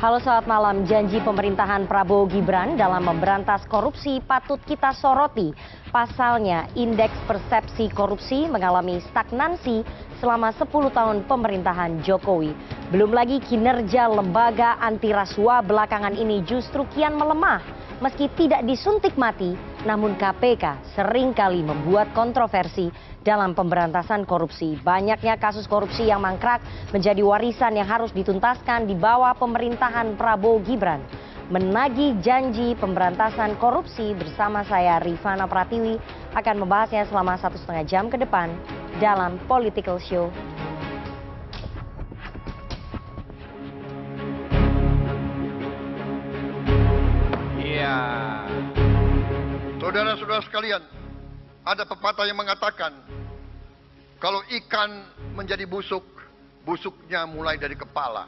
Halo, selamat malam. Janji pemerintahan Prabowo Gibran dalam memberantas korupsi patut kita soroti. Pasalnya, indeks persepsi korupsi mengalami stagnansi selama 10 tahun pemerintahan Jokowi. Belum lagi kinerja lembaga anti rasuah belakangan ini justru kian melemah. Meski tidak disuntik mati, namun KPK seringkali membuat kontroversi dalam pemberantasan korupsi. Banyaknya kasus korupsi yang mangkrak menjadi warisan yang harus dituntaskan di bawah pemerintahan Prabowo Gibran. Menagih janji pemberantasan korupsi bersama saya Rifana Pratiwi akan membahasnya selama 1,5 jam ke depan dalam Political Show. Saudara-saudara sekalian, ada pepatah yang mengatakan, kalau ikan menjadi busuk, busuknya mulai dari kepala.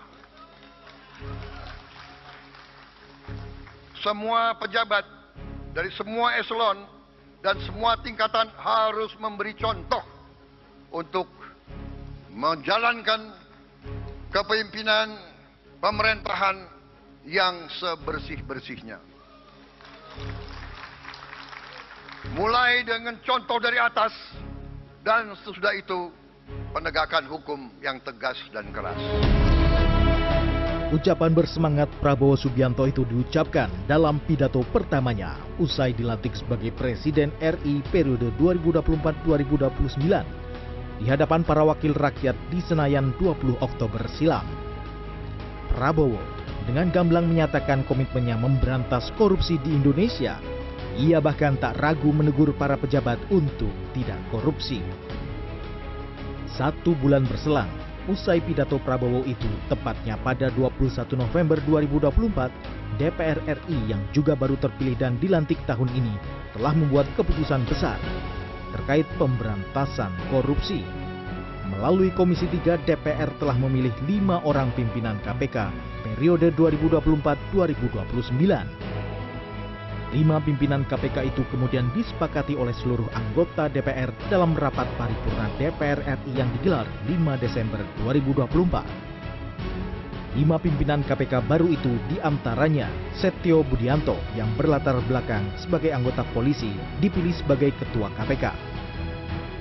Semua pejabat dari semua eselon dan semua tingkatan harus memberi contoh untuk menjalankan kepemimpinan pemerintahan yang sebersih-bersihnya. Mulai dengan contoh dari atas dan sesudah itu penegakan hukum yang tegas dan keras. Ucapan bersemangat Prabowo Subianto itu diucapkan dalam pidato pertamanya usai dilantik sebagai Presiden RI periode 2024-2029 di hadapan para wakil rakyat di Senayan 20 Oktober silam. Prabowo dengan gamblang menyatakan komitmennya memberantas korupsi di Indonesia. Ia bahkan tak ragu menegur para pejabat untuk tidak korupsi. 1 bulan berselang, usai pidato Prabowo itu, tepatnya pada 21 November 2024, DPR RI yang juga baru terpilih dan dilantik tahun ini telah membuat keputusan besar terkait pemberantasan korupsi. Melalui Komisi 3, DPR telah memilih 5 orang pimpinan KPK periode 2024-2029. 5 pimpinan KPK itu kemudian disepakati oleh seluruh anggota DPR dalam rapat paripurna DPR RI yang digelar 5 Desember 2024. 5 pimpinan KPK baru itu diantaranya Setio Budianto yang berlatar belakang sebagai anggota polisi dipilih sebagai ketua KPK.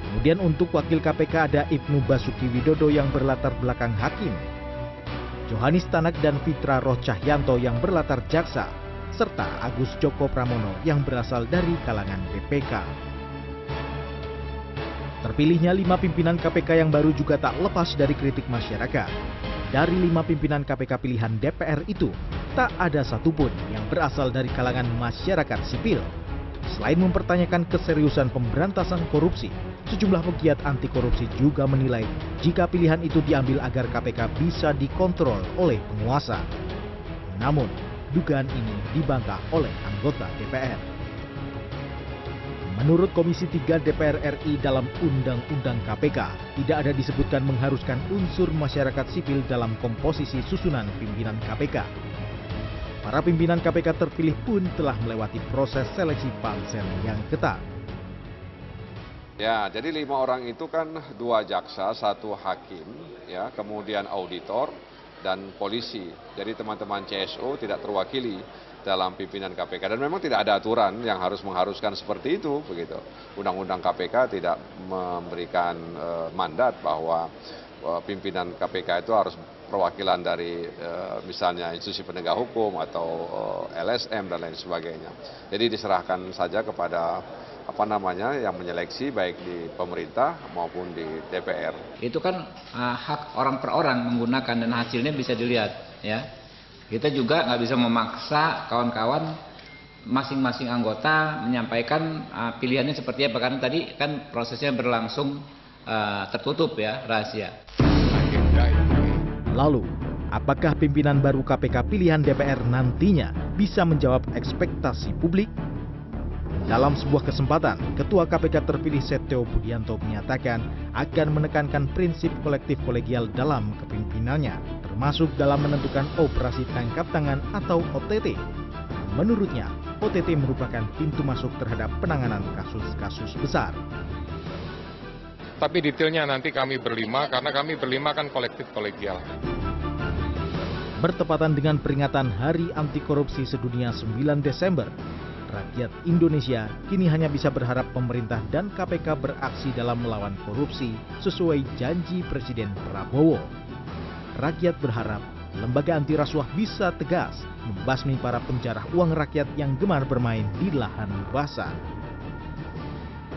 Kemudian untuk wakil KPK ada Ibnu Basuki Widodo yang berlatar belakang hakim, Johanis Tanak dan Fitra Roh Cahyanto yang berlatar jaksa, serta Agus Joko Pramono yang berasal dari kalangan BPK. Terpilihnya 5 pimpinan KPK yang baru juga tak lepas dari kritik masyarakat. Dari 5 pimpinan KPK pilihan DPR itu, tak ada satupun yang berasal dari kalangan masyarakat sipil. Selain mempertanyakan keseriusan pemberantasan korupsi, sejumlah pegiat anti korupsi juga menilai jika pilihan itu diambil agar KPK bisa dikontrol oleh penguasa. Namun, dugaan ini dibantah oleh anggota DPR. Menurut Komisi 3 DPR RI dalam Undang-Undang KPK, tidak ada disebutkan mengharuskan unsur masyarakat sipil dalam komposisi susunan pimpinan KPK. Para pimpinan KPK terpilih pun telah melewati proses seleksi pansel yang ketat. Ya, jadi 5 orang itu kan 2 jaksa, 1 hakim, ya, kemudian auditor, dan polisi. Jadi teman-teman CSO tidak terwakili dalam pimpinan KPK dan memang tidak ada aturan yang mengharuskan seperti itu, begitu. Undang-undang KPK tidak memberikan mandat bahwa pimpinan KPK itu harus perwakilan dari misalnya institusi penegak hukum atau LSM dan lain sebagainya. Jadi diserahkan saja kepada yang menyeleksi baik di pemerintah maupun di DPR. Itu kan hak orang per orang menggunakan dan hasilnya bisa dilihat, ya. Kita juga nggak bisa memaksa kawan-kawan masing-masing anggota menyampaikan pilihannya seperti apa, karena tadi kan prosesnya berlangsung tertutup, ya, rahasia. Lalu, apakah pimpinan baru KPK pilihan DPR nantinya bisa menjawab ekspektasi publik? Dalam sebuah kesempatan, Ketua KPK terpilih Setio Budianto menyatakan akan menekankan prinsip kolektif kolegial dalam kepimpinannya, termasuk dalam menentukan operasi tangkap tangan atau OTT. Menurutnya, OTT merupakan pintu masuk terhadap penanganan kasus-kasus besar. Tapi detailnya nanti kami berlima, karena kami berlima kan kolektif kolegial. Bertepatan dengan peringatan Hari Anti Korupsi Sedunia 9 Desember, rakyat Indonesia kini hanya bisa berharap pemerintah dan KPK beraksi dalam melawan korupsi sesuai janji Presiden Prabowo. Rakyat berharap lembaga anti rasuah bisa tegas membasmi para penjarah uang rakyat yang gemar bermain di lahan basah.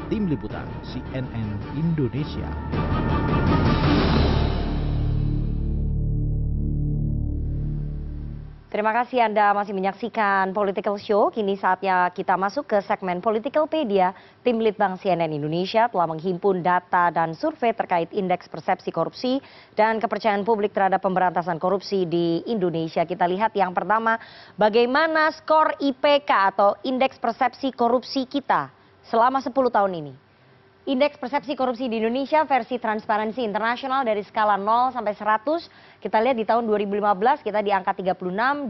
Tim Liputan CNN Indonesia. Terima kasih Anda masih menyaksikan Political Show. Kini saatnya kita masuk ke segmen Politicalpedia. Tim Litbang CNN Indonesia telah menghimpun data dan survei terkait indeks persepsi korupsi dan kepercayaan publik terhadap pemberantasan korupsi di Indonesia. Kita lihat yang pertama, bagaimana skor IPK atau indeks persepsi korupsi kita selama 10 tahun ini. Indeks persepsi korupsi di Indonesia versi Transparency International dari skala 0 sampai 100. Kita lihat di tahun 2015 kita di angka 36, 2016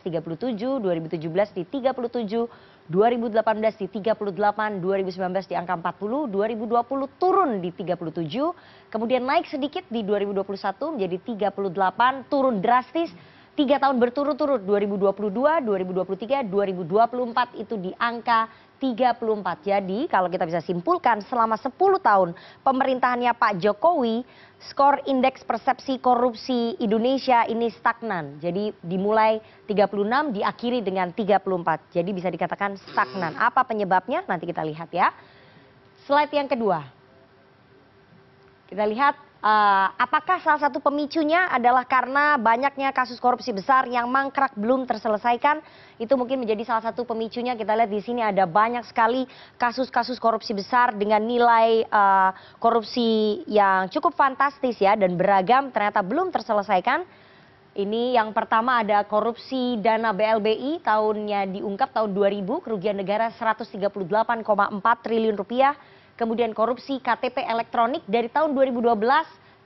37, 2017 di 37, 2018 di 38, 2019 di angka 40, 2020 turun di 37, kemudian naik sedikit di 2021 menjadi 38, turun drastis 3 tahun berturut-turut 2022, 2023, 2024 itu di angka 34. Jadi kalau kita bisa simpulkan selama 10 tahun pemerintahannya Pak Jokowi, skor indeks persepsi korupsi Indonesia ini stagnan. Jadi dimulai 36 diakhiri dengan 34. Jadi bisa dikatakan stagnan. Apa penyebabnya? Nanti kita lihat ya. Slide yang kedua. Kita lihat apakah salah satu pemicunya adalah karena banyaknya kasus korupsi besar yang mangkrak belum terselesaikan. Itu mungkin menjadi salah satu pemicunya. Kita lihat di sini ada banyak sekali kasus-kasus korupsi besar dengan nilai korupsi yang cukup fantastis ya dan beragam ternyata belum terselesaikan. Ini yang pertama ada korupsi dana BLBI tahunnya diungkap tahun 2000 kerugian negara 138,4 triliun rupiah. Kemudian korupsi KTP elektronik dari tahun 2012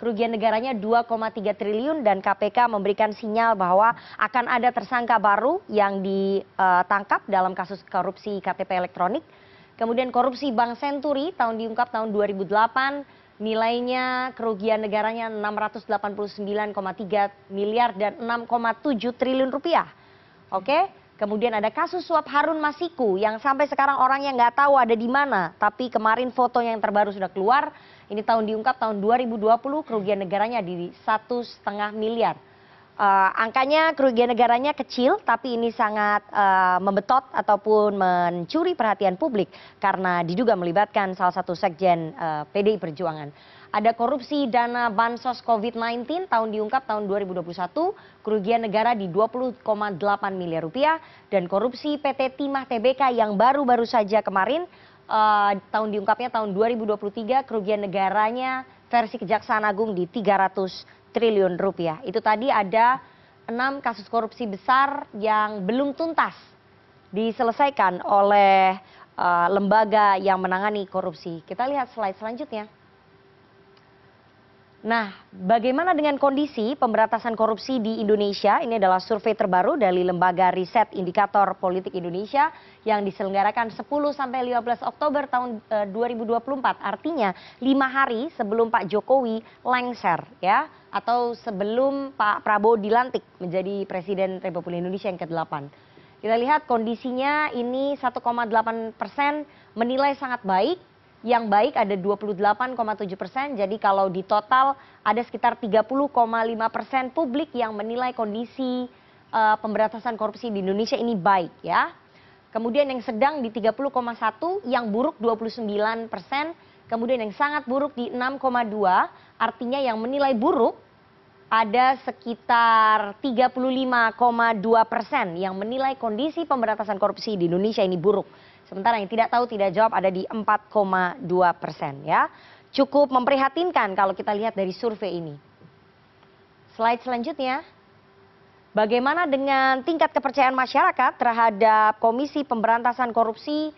kerugian negaranya 2,3 triliun dan KPK memberikan sinyal bahwa akan ada tersangka baru yang ditangkap dalam kasus korupsi KTP elektronik. Kemudian korupsi Bank Senturi diungkap tahun 2008 nilainya kerugian negaranya 689,3 miliar dan 6,7 triliun rupiah. Oke. Kemudian ada kasus suap Harun Masiku yang sampai sekarang orangnya nggak tahu ada di mana. Tapi kemarin fotonya yang terbaru sudah keluar. Ini diungkap tahun 2020 kerugian negaranya di 1,5 miliar. Angkanya kerugian negaranya kecil tapi ini sangat membetot ataupun mencuri perhatian publik. Karena diduga melibatkan salah satu sekjen PDI Perjuangan. Ada korupsi dana bansos COVID-19 diungkap tahun 2021 kerugian negara di 20,8 miliar rupiah dan korupsi PT Timah Tbk yang baru-baru saja kemarin diungkapnya tahun 2023 kerugian negaranya versi Kejaksaan Agung di 300 triliun rupiah. Itu tadi ada 6 kasus korupsi besar yang belum tuntas diselesaikan oleh lembaga yang menangani korupsi. Kita lihat slide selanjutnya. Nah, bagaimana dengan kondisi pemberantasan korupsi di Indonesia? Ini adalah survei terbaru dari Lembaga Riset Indikator Politik Indonesia yang diselenggarakan 10 sampai 15 Oktober tahun 2024. Artinya 5 hari sebelum Pak Jokowi lengser ya atau sebelum Pak Prabowo dilantik menjadi Presiden Republik Indonesia yang ke-8. Kita lihat kondisinya ini 1,8% menilai sangat baik. Yang baik ada 28,7%, jadi kalau di total ada sekitar 30,5% publik yang menilai kondisi pemberantasan korupsi di Indonesia ini baik ya. Kemudian yang sedang di 30,1%, yang buruk 29%, kemudian yang sangat buruk di 6,2%, artinya yang menilai buruk ada sekitar 35,2% yang menilai kondisi pemberantasan korupsi di Indonesia ini buruk. Sementara yang tidak tahu tidak jawab ada di 4,2% ya. Cukup memprihatinkan kalau kita lihat dari survei ini. Slide selanjutnya. Bagaimana dengan tingkat kepercayaan masyarakat terhadap Komisi Pemberantasan Korupsi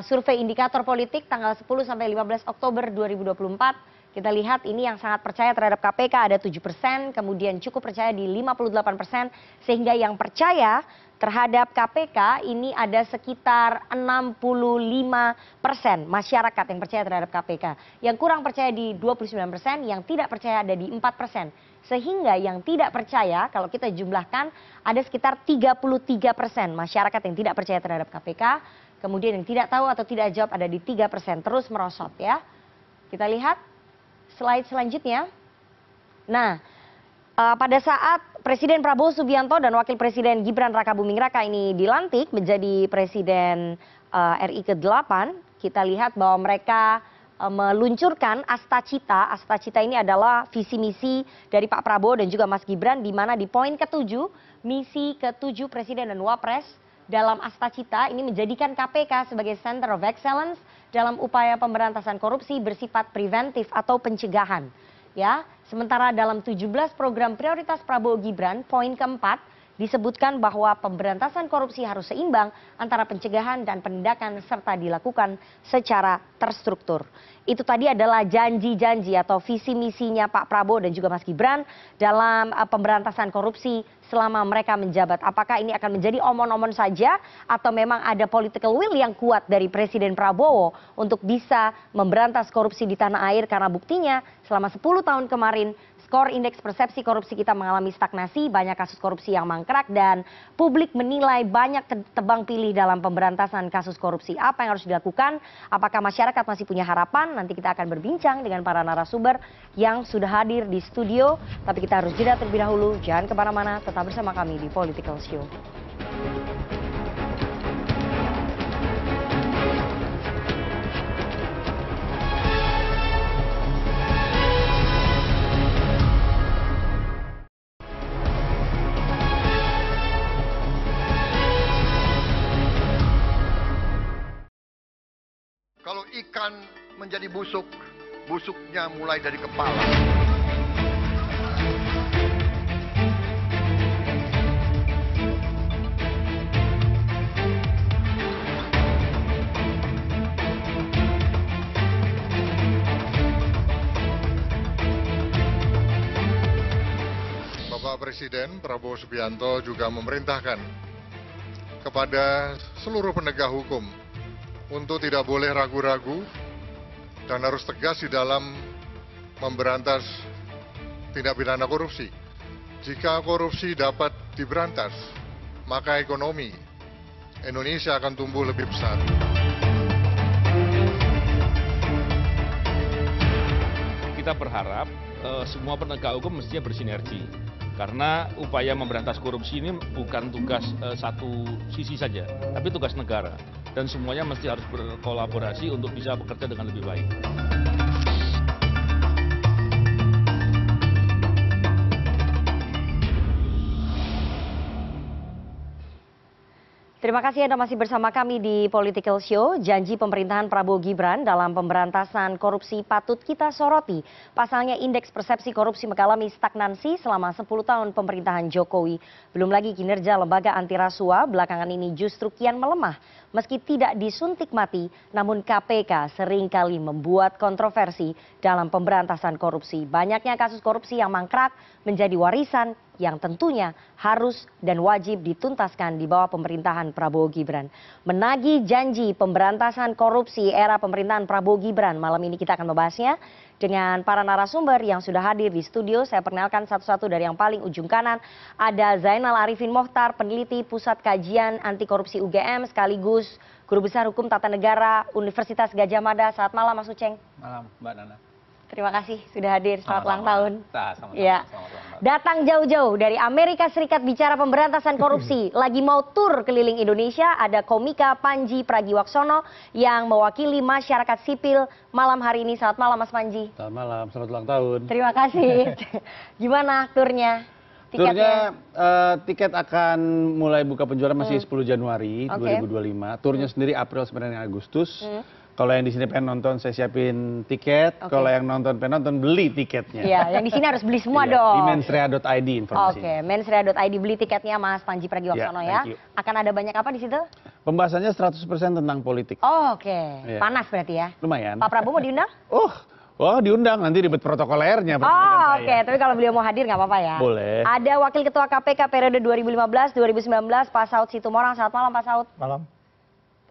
survei indikator politik tanggal 10 sampai 15 Oktober 2024. Kita lihat ini yang sangat percaya terhadap KPK ada 7%, kemudian cukup percaya di 58%, sehingga yang percaya terhadap KPK ini ada sekitar 65% masyarakat yang percaya terhadap KPK. Yang kurang percaya di 29%, yang tidak percaya ada di 4%. Sehingga yang tidak percaya kalau kita jumlahkan ada sekitar 33% masyarakat yang tidak percaya terhadap KPK. Kemudian yang tidak tahu atau tidak jawab ada di 3%, terus merosot ya. Kita lihat slide selanjutnya. Nah, pada saat Presiden Prabowo Subianto dan Wakil Presiden Gibran Rakabuming Raka ini dilantik menjadi Presiden RI ke-8, kita lihat bahwa mereka meluncurkan Astacita. Astacita ini adalah visi misi dari Pak Prabowo dan juga Mas Gibran, di mana di poin ke-7, misi ke-7 Presiden dan Wapres dalam Astacita ini menjadikan KPK sebagai Center of Excellence dalam upaya pemberantasan korupsi bersifat preventif atau pencegahan. Ya, sementara dalam 17 program prioritas Prabowo Gibran, poin keempat disebutkan bahwa pemberantasan korupsi harus seimbang antara pencegahan dan penindakan serta dilakukan secara terstruktur. Itu tadi adalah janji-janji atau visi misinya Pak Prabowo dan juga Mas Gibran dalam pemberantasan korupsi selama mereka menjabat. Apakah ini akan menjadi omon-omon saja atau memang ada political will yang kuat dari Presiden Prabowo untuk bisa memberantas korupsi di tanah air, karena buktinya selama 10 tahun kemarin skor indeks persepsi korupsi kita mengalami stagnasi, banyak kasus korupsi yang mangkrak dan publik menilai banyak tebang pilih dalam pemberantasan kasus korupsi. Apa yang harus dilakukan? Apakah masyarakat masih punya harapan? Nanti kita akan berbincang dengan para narasumber yang sudah hadir di studio. Tapi kita harus jeda terlebih dahulu. Jangan kemana-mana, tetap bersama kami di Political Show. Kalau ikan menjadi busuk, busuknya mulai dari kepala. Bapak Presiden Prabowo Subianto juga memerintahkan kepada seluruh penegak hukum untuk tidak boleh ragu-ragu dan harus tegas di dalam memberantas tindak pidana korupsi. Jika korupsi dapat diberantas, maka ekonomi Indonesia akan tumbuh lebih besar. Kita berharap semua penegak hukum mestinya bersinergi. Karena upaya memberantas korupsi ini bukan tugas satu sisi saja, tapi tugas negara. Dan semuanya mesti harus berkolaborasi untuk bisa bekerja dengan lebih baik. Terima kasih Anda masih bersama kami di Political Show. Janji pemerintahan Prabowo Gibran dalam pemberantasan korupsi patut kita soroti. Pasalnya indeks persepsi korupsi mengalami stagnansi selama 10 tahun pemerintahan Jokowi. Belum lagi kinerja lembaga anti rasuah belakangan ini justru kian melemah. Meski tidak disuntik mati, namun KPK seringkali membuat kontroversi dalam pemberantasan korupsi. Banyaknya kasus korupsi yang mangkrak menjadi warisan yang tentunya harus dan wajib dituntaskan di bawah pemerintahan Prabowo Gibran. Menagih janji pemberantasan korupsi era pemerintahan Prabowo Gibran. Malam ini kita akan membahasnya dengan para narasumber yang sudah hadir di studio. Saya perkenalkan satu-satu dari yang paling ujung kanan. Ada Zainal Arifin Mohtar, peneliti Pusat Kajian Anti Korupsi UGM, sekaligus Guru Besar Hukum Tata Negara Universitas Gadjah Mada. Selamat malam Mas Uceng. Malam, Mbak Nana. Terima kasih sudah hadir. Selamat ulang tahun. Sama-sama. Ya. Datang jauh-jauh dari Amerika Serikat bicara pemberantasan korupsi. Lagi mau tur keliling Indonesia, ada komika Panji Pragiwaksono yang mewakili masyarakat sipil malam hari ini. Selamat malam Mas Panji. Selamat malam, selamat ulang tahun. Terima kasih. Gimana turnya? Turnya tiket akan mulai buka penjualan masih 10 Januari 2025. Turnya sendiri April sebenarnya Agustus. Kalau yang di sini pengen nonton saya siapin tiket. Kalau yang pengen nonton beli tiketnya. Iya, yang di sini harus beli semua dong. Di mensrea.id informasinya. Oke, mensrea.id beli tiketnya Mas Panji Pragiwaksono ya. Akan ada banyak apa di situ? Pembahasannya 100% tentang politik. Oh, oke. Iya. Panas berarti ya. Lumayan. Pak Prabowo mau diundang? Oh, diundang nanti ribet protokolernya. Oh, oke. Tapi kalau beliau mau hadir nggak apa-apa ya. Boleh. Ada Wakil Ketua KPK periode 2015-2019, Pak Saud Situmorang. Selamat malam, Pak Saud. Malam,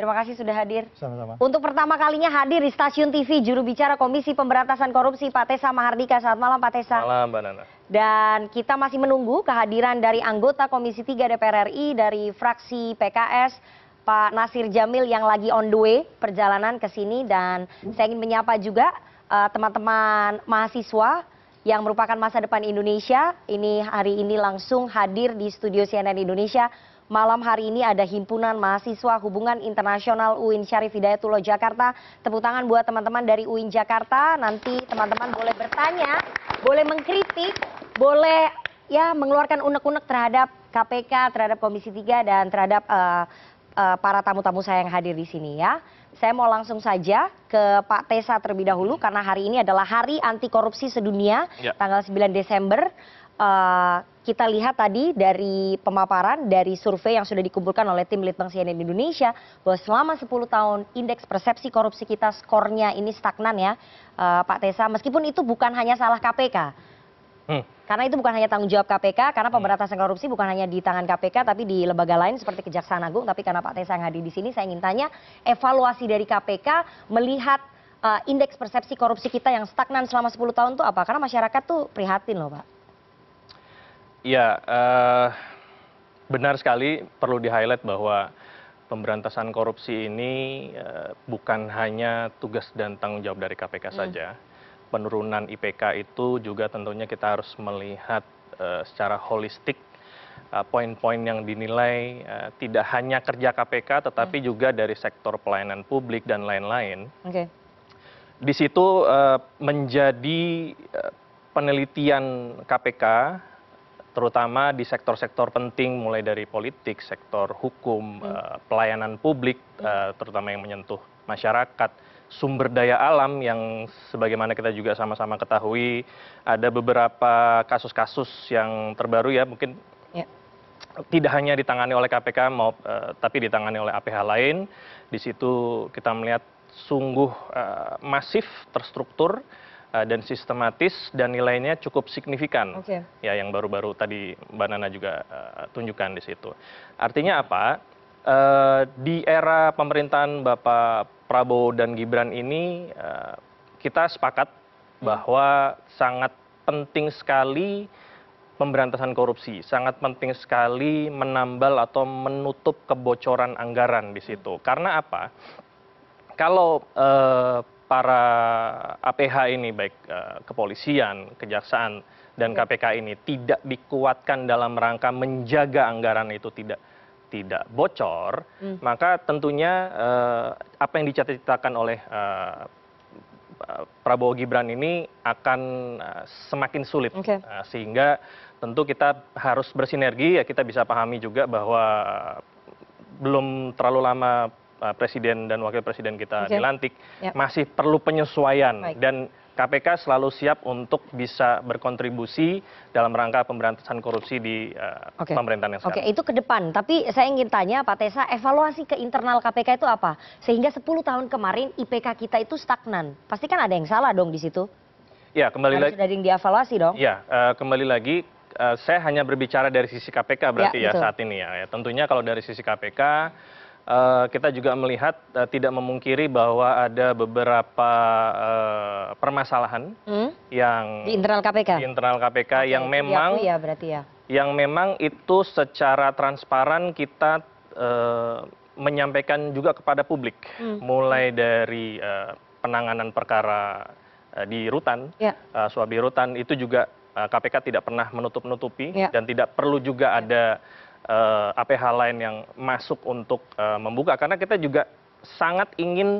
Terima kasih sudah hadir. sama-sama. Untuk pertama kalinya hadir di stasiun TV, juru bicara Komisi Pemberantasan Korupsi, Pak Tessa Mahardika. Selamat malam, Pak Tessa. Malam, Mbak Nana. Dan kita masih menunggu kehadiran dari anggota Komisi 3 DPR RI dari fraksi PKS, Pak Nasir Jamil yang lagi on the way perjalanan ke sini. Dan saya ingin menyapa juga teman-teman mahasiswa yang merupakan masa depan Indonesia. Ini hari ini langsung hadir di studio CNN Indonesia. Malam hari ini ada Himpunan Mahasiswa Hubungan Internasional UIN Syarif Hidayatullah Jakarta. Tepuk tangan buat teman-teman dari UIN Jakarta. Nanti teman-teman boleh bertanya, boleh mengkritik, boleh ya mengeluarkan unek-unek terhadap KPK, terhadap Komisi 3 dan terhadap para tamu-tamu saya yang hadir di sini ya. Saya mau langsung saja ke Pak Tessa terlebih dahulu karena hari ini adalah Hari Anti Korupsi Sedunia, tanggal 9 Desember. Kita lihat tadi dari pemaparan dari survei yang sudah dikumpulkan oleh tim Litbang CNN Indonesia bahwa selama 10 tahun indeks persepsi korupsi kita skornya ini stagnan ya, Pak Tessa. Meskipun itu bukan hanya salah KPK. Karena itu bukan hanya tanggung jawab KPK, karena pemberantasan korupsi bukan hanya di tangan KPK, tapi di lembaga lain seperti Kejaksaan Agung. Tapi karena Pak Tessa yang hadir di sini, saya ingin tanya evaluasi dari KPK melihat indeks persepsi korupsi kita yang stagnan selama 10 tahun itu apa? Karena masyarakat tuh prihatin loh, Pak. Ya, benar sekali perlu di-highlight bahwa pemberantasan korupsi ini bukan hanya tugas dan tanggung jawab dari KPK saja. Penurunan IPK itu juga tentunya kita harus melihat secara holistik poin-poin yang dinilai tidak hanya kerja KPK tetapi juga dari sektor pelayanan publik dan lain-lain. Di situ menjadi penelitian KPK terutama di sektor-sektor penting mulai dari politik, sektor hukum, pelayanan publik terutama yang menyentuh masyarakat, sumber daya alam yang sebagaimana kita juga sama-sama ketahui ada beberapa kasus-kasus yang terbaru ya mungkin tidak hanya ditangani oleh KPK tapi ditangani oleh APH lain. Di situ kita melihat sungguh masif, terstruktur dan sistematis dan nilainya cukup signifikan. Ya yang baru-baru tadi Mbak Nana juga tunjukkan di situ. Artinya apa? Di era pemerintahan Bapak Prabowo dan Gibran ini kita sepakat bahwa sangat penting sekali pemberantasan korupsi, sangat penting sekali menambal atau menutup kebocoran anggaran di situ. Karena apa? Kalau para APH ini baik kepolisian, kejaksaan dan KPK ini tidak dikuatkan dalam rangka menjaga anggaran itu tidak bocor, maka tentunya apa yang dicita-citakan oleh Prabowo Gibran ini akan semakin sulit. Sehingga tentu kita harus bersinergi, ya kita bisa pahami juga bahwa belum terlalu lama Presiden dan Wakil Presiden kita dilantik, masih perlu penyesuaian. Dan KPK selalu siap untuk bisa berkontribusi dalam rangka pemberantasan korupsi di pemerintahan yang sekarang. Itu ke depan, tapi saya ingin tanya Pak Tessa, evaluasi ke internal KPK itu apa? Sehingga 10 tahun kemarin IPK kita itu stagnan. Pasti kan ada yang salah dong di situ? Ya, kembali lagi. Sudah dievaluasi dong? Ya, kembali lagi, saya hanya berbicara dari sisi KPK berarti ya saat ini ya. Tentunya kalau dari sisi KPK, kita juga melihat tidak memungkiri bahwa ada beberapa permasalahan yang di internal KPK, yang memang yang memang itu secara transparan kita menyampaikan juga kepada publik, mulai dari penanganan perkara di rutan, suabi rutan itu juga KPK tidak pernah menutup-nutupi dan tidak perlu juga ada APH lain yang masuk untuk membuka, karena kita juga sangat ingin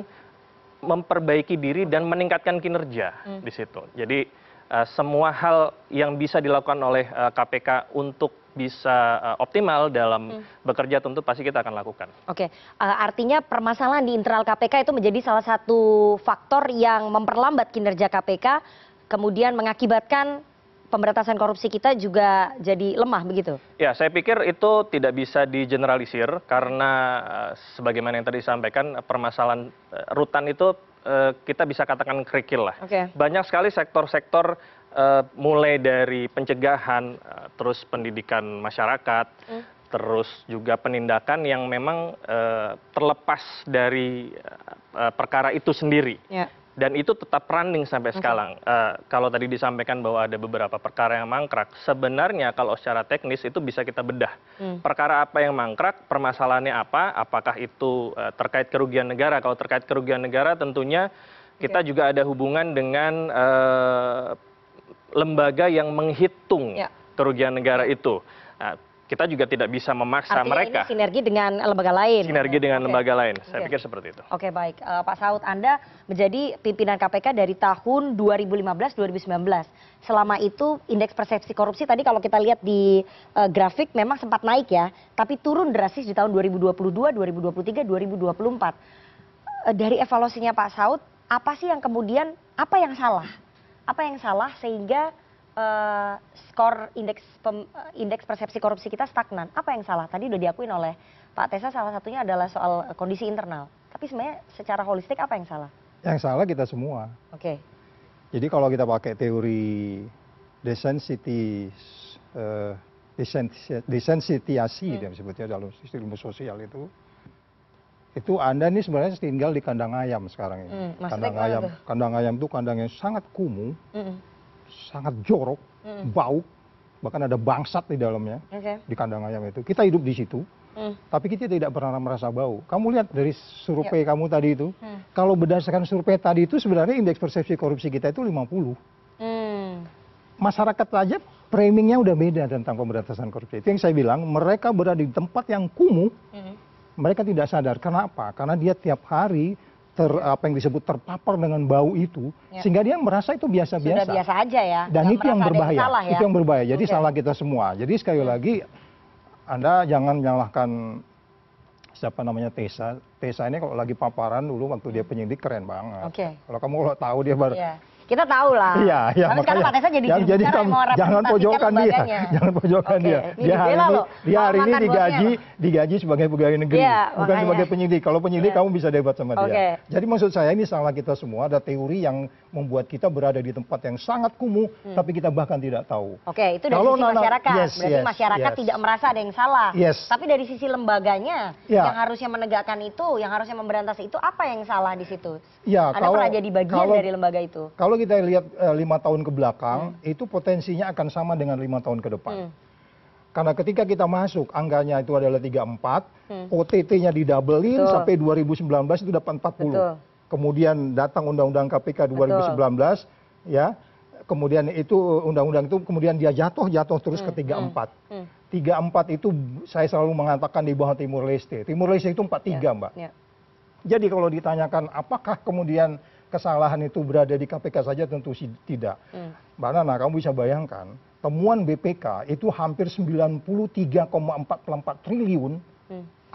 memperbaiki diri dan meningkatkan kinerja di situ. Jadi semua hal yang bisa dilakukan oleh KPK untuk bisa optimal dalam bekerja tentu pasti kita akan lakukan. Artinya permasalahan di internal KPK itu menjadi salah satu faktor yang memperlambat kinerja KPK, kemudian mengakibatkan pemberantasan korupsi kita juga jadi lemah begitu? Ya, saya pikir itu tidak bisa digeneralisir karena sebagaimana yang tadi disampaikan, permasalahan rutan itu kita bisa katakan kerikil lah. Banyak sekali sektor-sektor mulai dari pencegahan, terus pendidikan masyarakat, terus juga penindakan yang memang terlepas dari perkara itu sendiri. Dan itu tetap running sampai sekarang. Kalau tadi disampaikan bahwa ada beberapa perkara yang mangkrak, sebenarnya kalau secara teknis itu bisa kita bedah. Perkara apa yang mangkrak, permasalahannya apa, apakah itu terkait kerugian negara. Kalau terkait kerugian negara tentunya kita juga ada hubungan dengan lembaga yang menghitung kerugian negara itu. Kita juga tidak bisa memaksa mereka. Ini sinergi dengan lembaga lain. Sinergi dengan lembaga lain. Saya pikir seperti itu. Oke, baik. Pak Saud, Anda menjadi pimpinan KPK dari tahun 2015-2019. Selama itu indeks persepsi korupsi tadi kalau kita lihat di grafik memang sempat naik ya, tapi turun drastis di tahun 2022, 2023, 2024. Dari evaluasinya Pak Saud, apa sih yang kemudian, apa yang salah? Apa yang salah sehingga skor indeks persepsi korupsi kita stagnan? Apa yang salah? Tadi udah diakuin oleh Pak Tessa, salah satunya adalah soal kondisi internal. Tapi sebenarnya secara holistik apa yang salah? Yang salah kita semua. Jadi kalau kita pakai teori desensitiasi yang disebutnya dalam ilmu sosial itu Anda nih sebenarnya tinggal di kandang ayam sekarang ini. Kandang ayam itu kandang yang sangat kumuh, sangat jorok, bau, bahkan ada bangsat di dalamnya, di kandang ayam itu. Kita hidup di situ, tapi kita tidak pernah merasa bau. Kamu lihat dari survei kamu tadi itu, kalau berdasarkan survei tadi itu sebenarnya indeks persepsi korupsi kita itu 50. Masyarakat saja framingnya udah beda tentang pemberantasan korupsi. Itu yang saya bilang, mereka berada di tempat yang kumuh, mereka tidak sadar. Kenapa? Karena dia tiap hari apa yang disebut terpapar dengan bau itu, sehingga dia merasa itu biasa-biasa. Sudah biasa aja ya. Dan itu yang berbahaya. Itu yang berbahaya. Jadi salah kita semua. Jadi sekali lagi, Anda jangan menyalahkan siapa namanya Tessa. Tessa ini kalau lagi paparan dulu waktu dia penyidik keren banget. Kalau kamu tahu dia baru. Kita tahu lah. Iya, tapi sekarang Pak Tessa jadi jangan pojokkan dia. Jangan pojokkan dia. Dia hari ini digaji sebagai pegawai negeri, bukan sebagai penyidik. Kalau penyidik kamu bisa debat sama dia. Jadi maksud saya ini salah kita semua. Ada teori yang membuat kita berada di tempat yang sangat kumuh, tapi kita bahkan tidak tahu. Itu dari sisi masyarakat. Berarti masyarakat tidak merasa ada yang salah. Tapi dari sisi lembaganya, yang harusnya menegakkan itu, yang harusnya memberantas itu, apa yang salah di situ? Anda pernah jadi bagian dari lembaga itu. Kalau kita lihat 5 tahun ke belakang, itu potensinya akan sama dengan 5 tahun ke depan. Karena ketika kita masuk, angkanya itu adalah 34, OTT-nya didabelin sampai 2019 itu dapat 40. Kemudian datang Undang-Undang KPK 2019, ya. Kemudian itu undang-undang itu kemudian dia jatuh terus ke 34. 34 itu saya selalu mengatakan di bawah Timur Leste. Timur Leste itu 43, Mbak. Jadi kalau ditanyakan apakah kemudian kesalahan itu berada di KPK saja, tentu tidak. Mbak Nana, kamu bisa bayangkan, temuan BPK itu hampir 93,44 triliun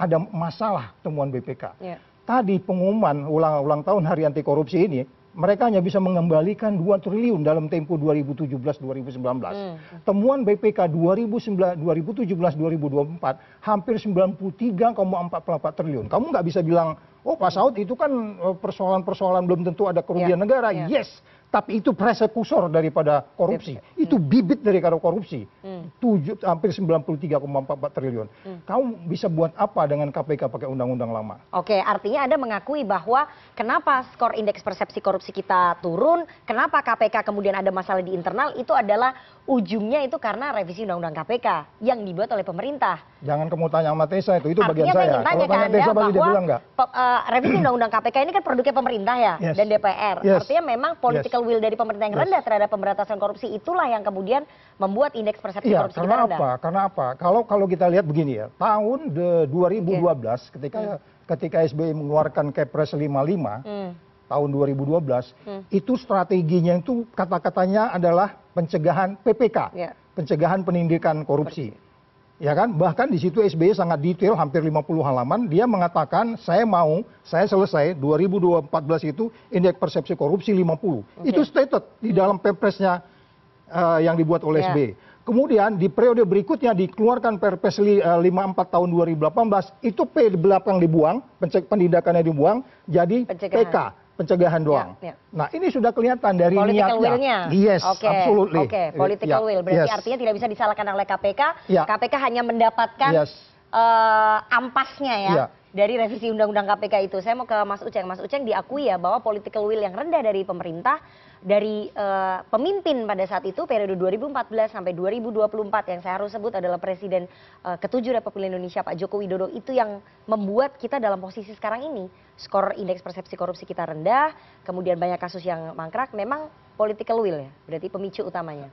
ada masalah temuan BPK. Tadi pengumuman ulang tahun Hari Anti Korupsi ini, mereka hanya bisa mengembalikan 2 triliun dalam tempo 2017-2019. Temuan BPK 2017-2024 hampir 93,44 triliun. Kamu nggak bisa bilang, oh Pak Saud itu kan persoalan-persoalan belum tentu ada kerugian negara. Yes, tapi itu persekutor daripada korupsi. Itu bibit dari korupsi. Hampir 93,44 triliun. Kamu bisa buat apa dengan KPK pakai undang-undang lama? Artinya Anda mengakui bahwa kenapa skor indeks persepsi korupsi kita turun, kenapa KPK kemudian ada masalah di internal, itu adalah ujungnya itu karena revisi undang-undang KPK yang dibuat oleh pemerintah. Jangan kamu tanya sama Tessa itu bagian Artinya saya. Kalau tanya Tessa pasti dia bilang enggak. Revisi undang-undang KPK ini kan produknya pemerintah ya, dan DPR. Artinya memang political will dari pemerintah yang rendah terhadap pemberantasan korupsi, itulah yang kemudian membuat indeks persepsi korupsi kita rendah. Karena apa? Kalau kita lihat begini ya, tahun 2012 ketika SBY mengeluarkan Kepres 55 tahun 2012, itu strateginya itu kata-katanya adalah pencegahan PPK, pencegahan penindakan korupsi. Ya kan? Bahkan di situ SBY sangat detail, hampir 50 halaman, dia mengatakan saya selesai 2014 itu indeks persepsi korupsi 50. Itu stated di dalam Perpresnya yang dibuat oleh Ya. SBY. Kemudian di periode berikutnya dikeluarkan Perpres 54 tahun 2018, itu P di belakang dibuang, penindakannya dibuang, jadi PK, pencegahan doang. Ya. Nah, ini sudah kelihatan dari Political niatnya. will-nya. Yes, Oke, absolutely. Oke, political Ya, will. Berarti yes. artinya tidak bisa disalahkan oleh KPK. Ya. KPK hanya mendapatkan Yes. ampasnya ya. Ya. Dari revisi Undang-Undang KPK itu. Saya mau ke Mas Uceng. Mas Uceng diakui ya bahwa political will yang rendah dari pemerintah, dari pemimpin pada saat itu periode 2014 sampai 2024 yang saya harus sebut adalah Presiden ke-7 Republik Indonesia Pak Joko Widodo, itu yang membuat kita dalam posisi sekarang ini. Skor indeks persepsi korupsi kita rendah, kemudian banyak kasus yang mangkrak, memang political will ya, berarti pemicu utamanya.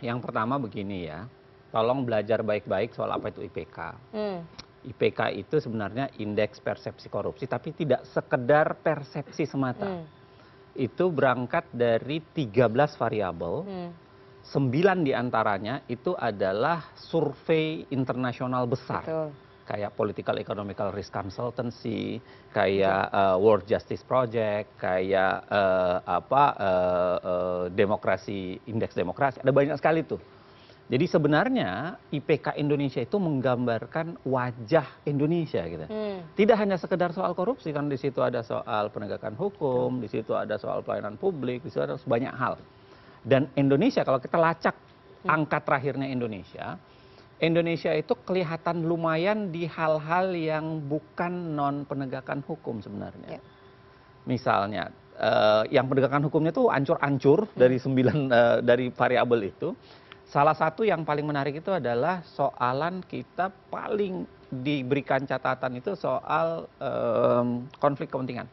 Yang pertama begini ya, tolong belajar baik-baik soal apa itu IPK. IPK itu sebenarnya indeks persepsi korupsi, tapi tidak sekedar persepsi semata. Itu berangkat dari 13 variabel, 9 diantaranya itu adalah survei internasional besar. Betul. Kayak Political Economical Risk Consultancy, kayak World Justice Project, kayak demokrasi, indeks demokrasi, ada banyak sekali tuh. Jadi sebenarnya IPK Indonesia itu menggambarkan wajah Indonesia gitu. Tidak hanya sekedar soal korupsi, kan di situ ada soal penegakan hukum, di situ ada soal pelayanan publik, di situ ada banyak hal. Dan Indonesia kalau kita lacak angka terakhirnya Indonesia itu kelihatan lumayan di hal-hal yang bukan non penegakan hukum sebenarnya. Misalnya yang penegakan hukumnya tuh ancur-ancur dari 9 dari variabel itu. Salah satu yang paling menarik itu adalah soalan kita paling diberikan catatan itu soal konflik kepentingan.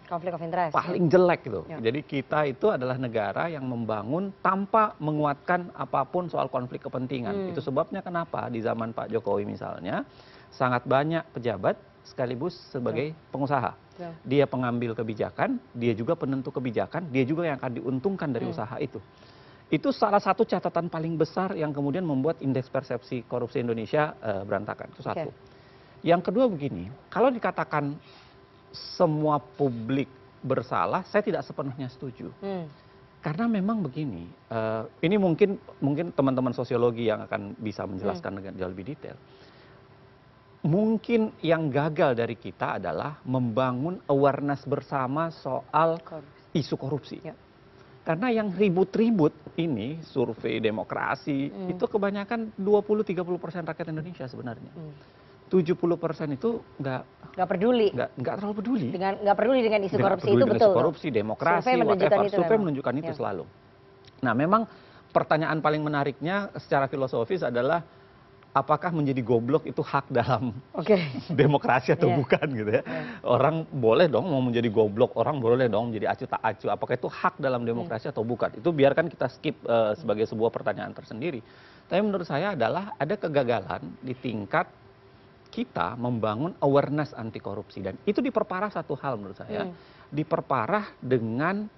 Konflik of interest. Paling jelek gitu. Jadi kita itu adalah negara yang membangun tanpa menguatkan apapun soal konflik kepentingan. Itu sebabnya kenapa di zaman Pak Jokowi misalnya sangat banyak pejabat sekaligus sebagai pengusaha. Dia pengambil kebijakan, dia juga penentu kebijakan, dia juga yang akan diuntungkan dari usaha itu. Itu salah satu catatan paling besar yang kemudian membuat indeks persepsi korupsi Indonesia berantakan. Itu satu. Yang kedua begini, kalau dikatakan semua publik bersalah, saya tidak sepenuhnya setuju. Karena memang begini, ini mungkin teman-teman sosiologi yang akan bisa menjelaskan dengan jauh lebih detail. Mungkin yang gagal dari kita adalah membangun awareness bersama soal isu korupsi. Karena yang ribut-ribut ini, survei demokrasi, itu kebanyakan 20-30% rakyat Indonesia sebenarnya. 70% itu nggak peduli, nggak terlalu peduli. Nggak peduli dengan isu korupsi itu, betul. Isu korupsi, demokrasi, survei menunjukkan itu selalu. Nah, memang pertanyaan paling menariknya secara filosofis adalah apakah menjadi goblok itu hak dalam demokrasi atau bukan gitu ya. Orang boleh dong mau menjadi goblok, orang boleh dong menjadi acu tak acu. Apakah itu hak dalam demokrasi atau bukan? Itu biarkan kita skip sebagai sebuah pertanyaan tersendiri. Tapi menurut saya adalah ada kegagalan di tingkat kita membangun awareness anti korupsi. Dan itu diperparah satu hal menurut saya. Diperparah dengan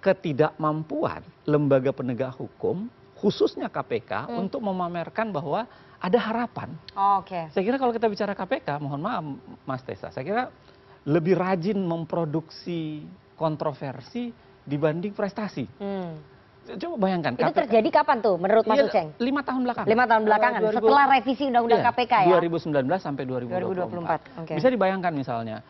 ketidakmampuan lembaga penegak hukum, khususnya KPK, untuk memamerkan bahwa ada harapan. Saya kira kalau kita bicara KPK, mohon maaf Mas Tessa, saya kira lebih rajin memproduksi kontroversi dibanding prestasi. Coba bayangkan. Itu terjadi kapan tuh menurut Mas Uceng? 5 tahun belakangan. 5 tahun belakangan, setelah revisi Undang-Undang KPK ya? 2019 sampai 2024. Bisa dibayangkan misalnya,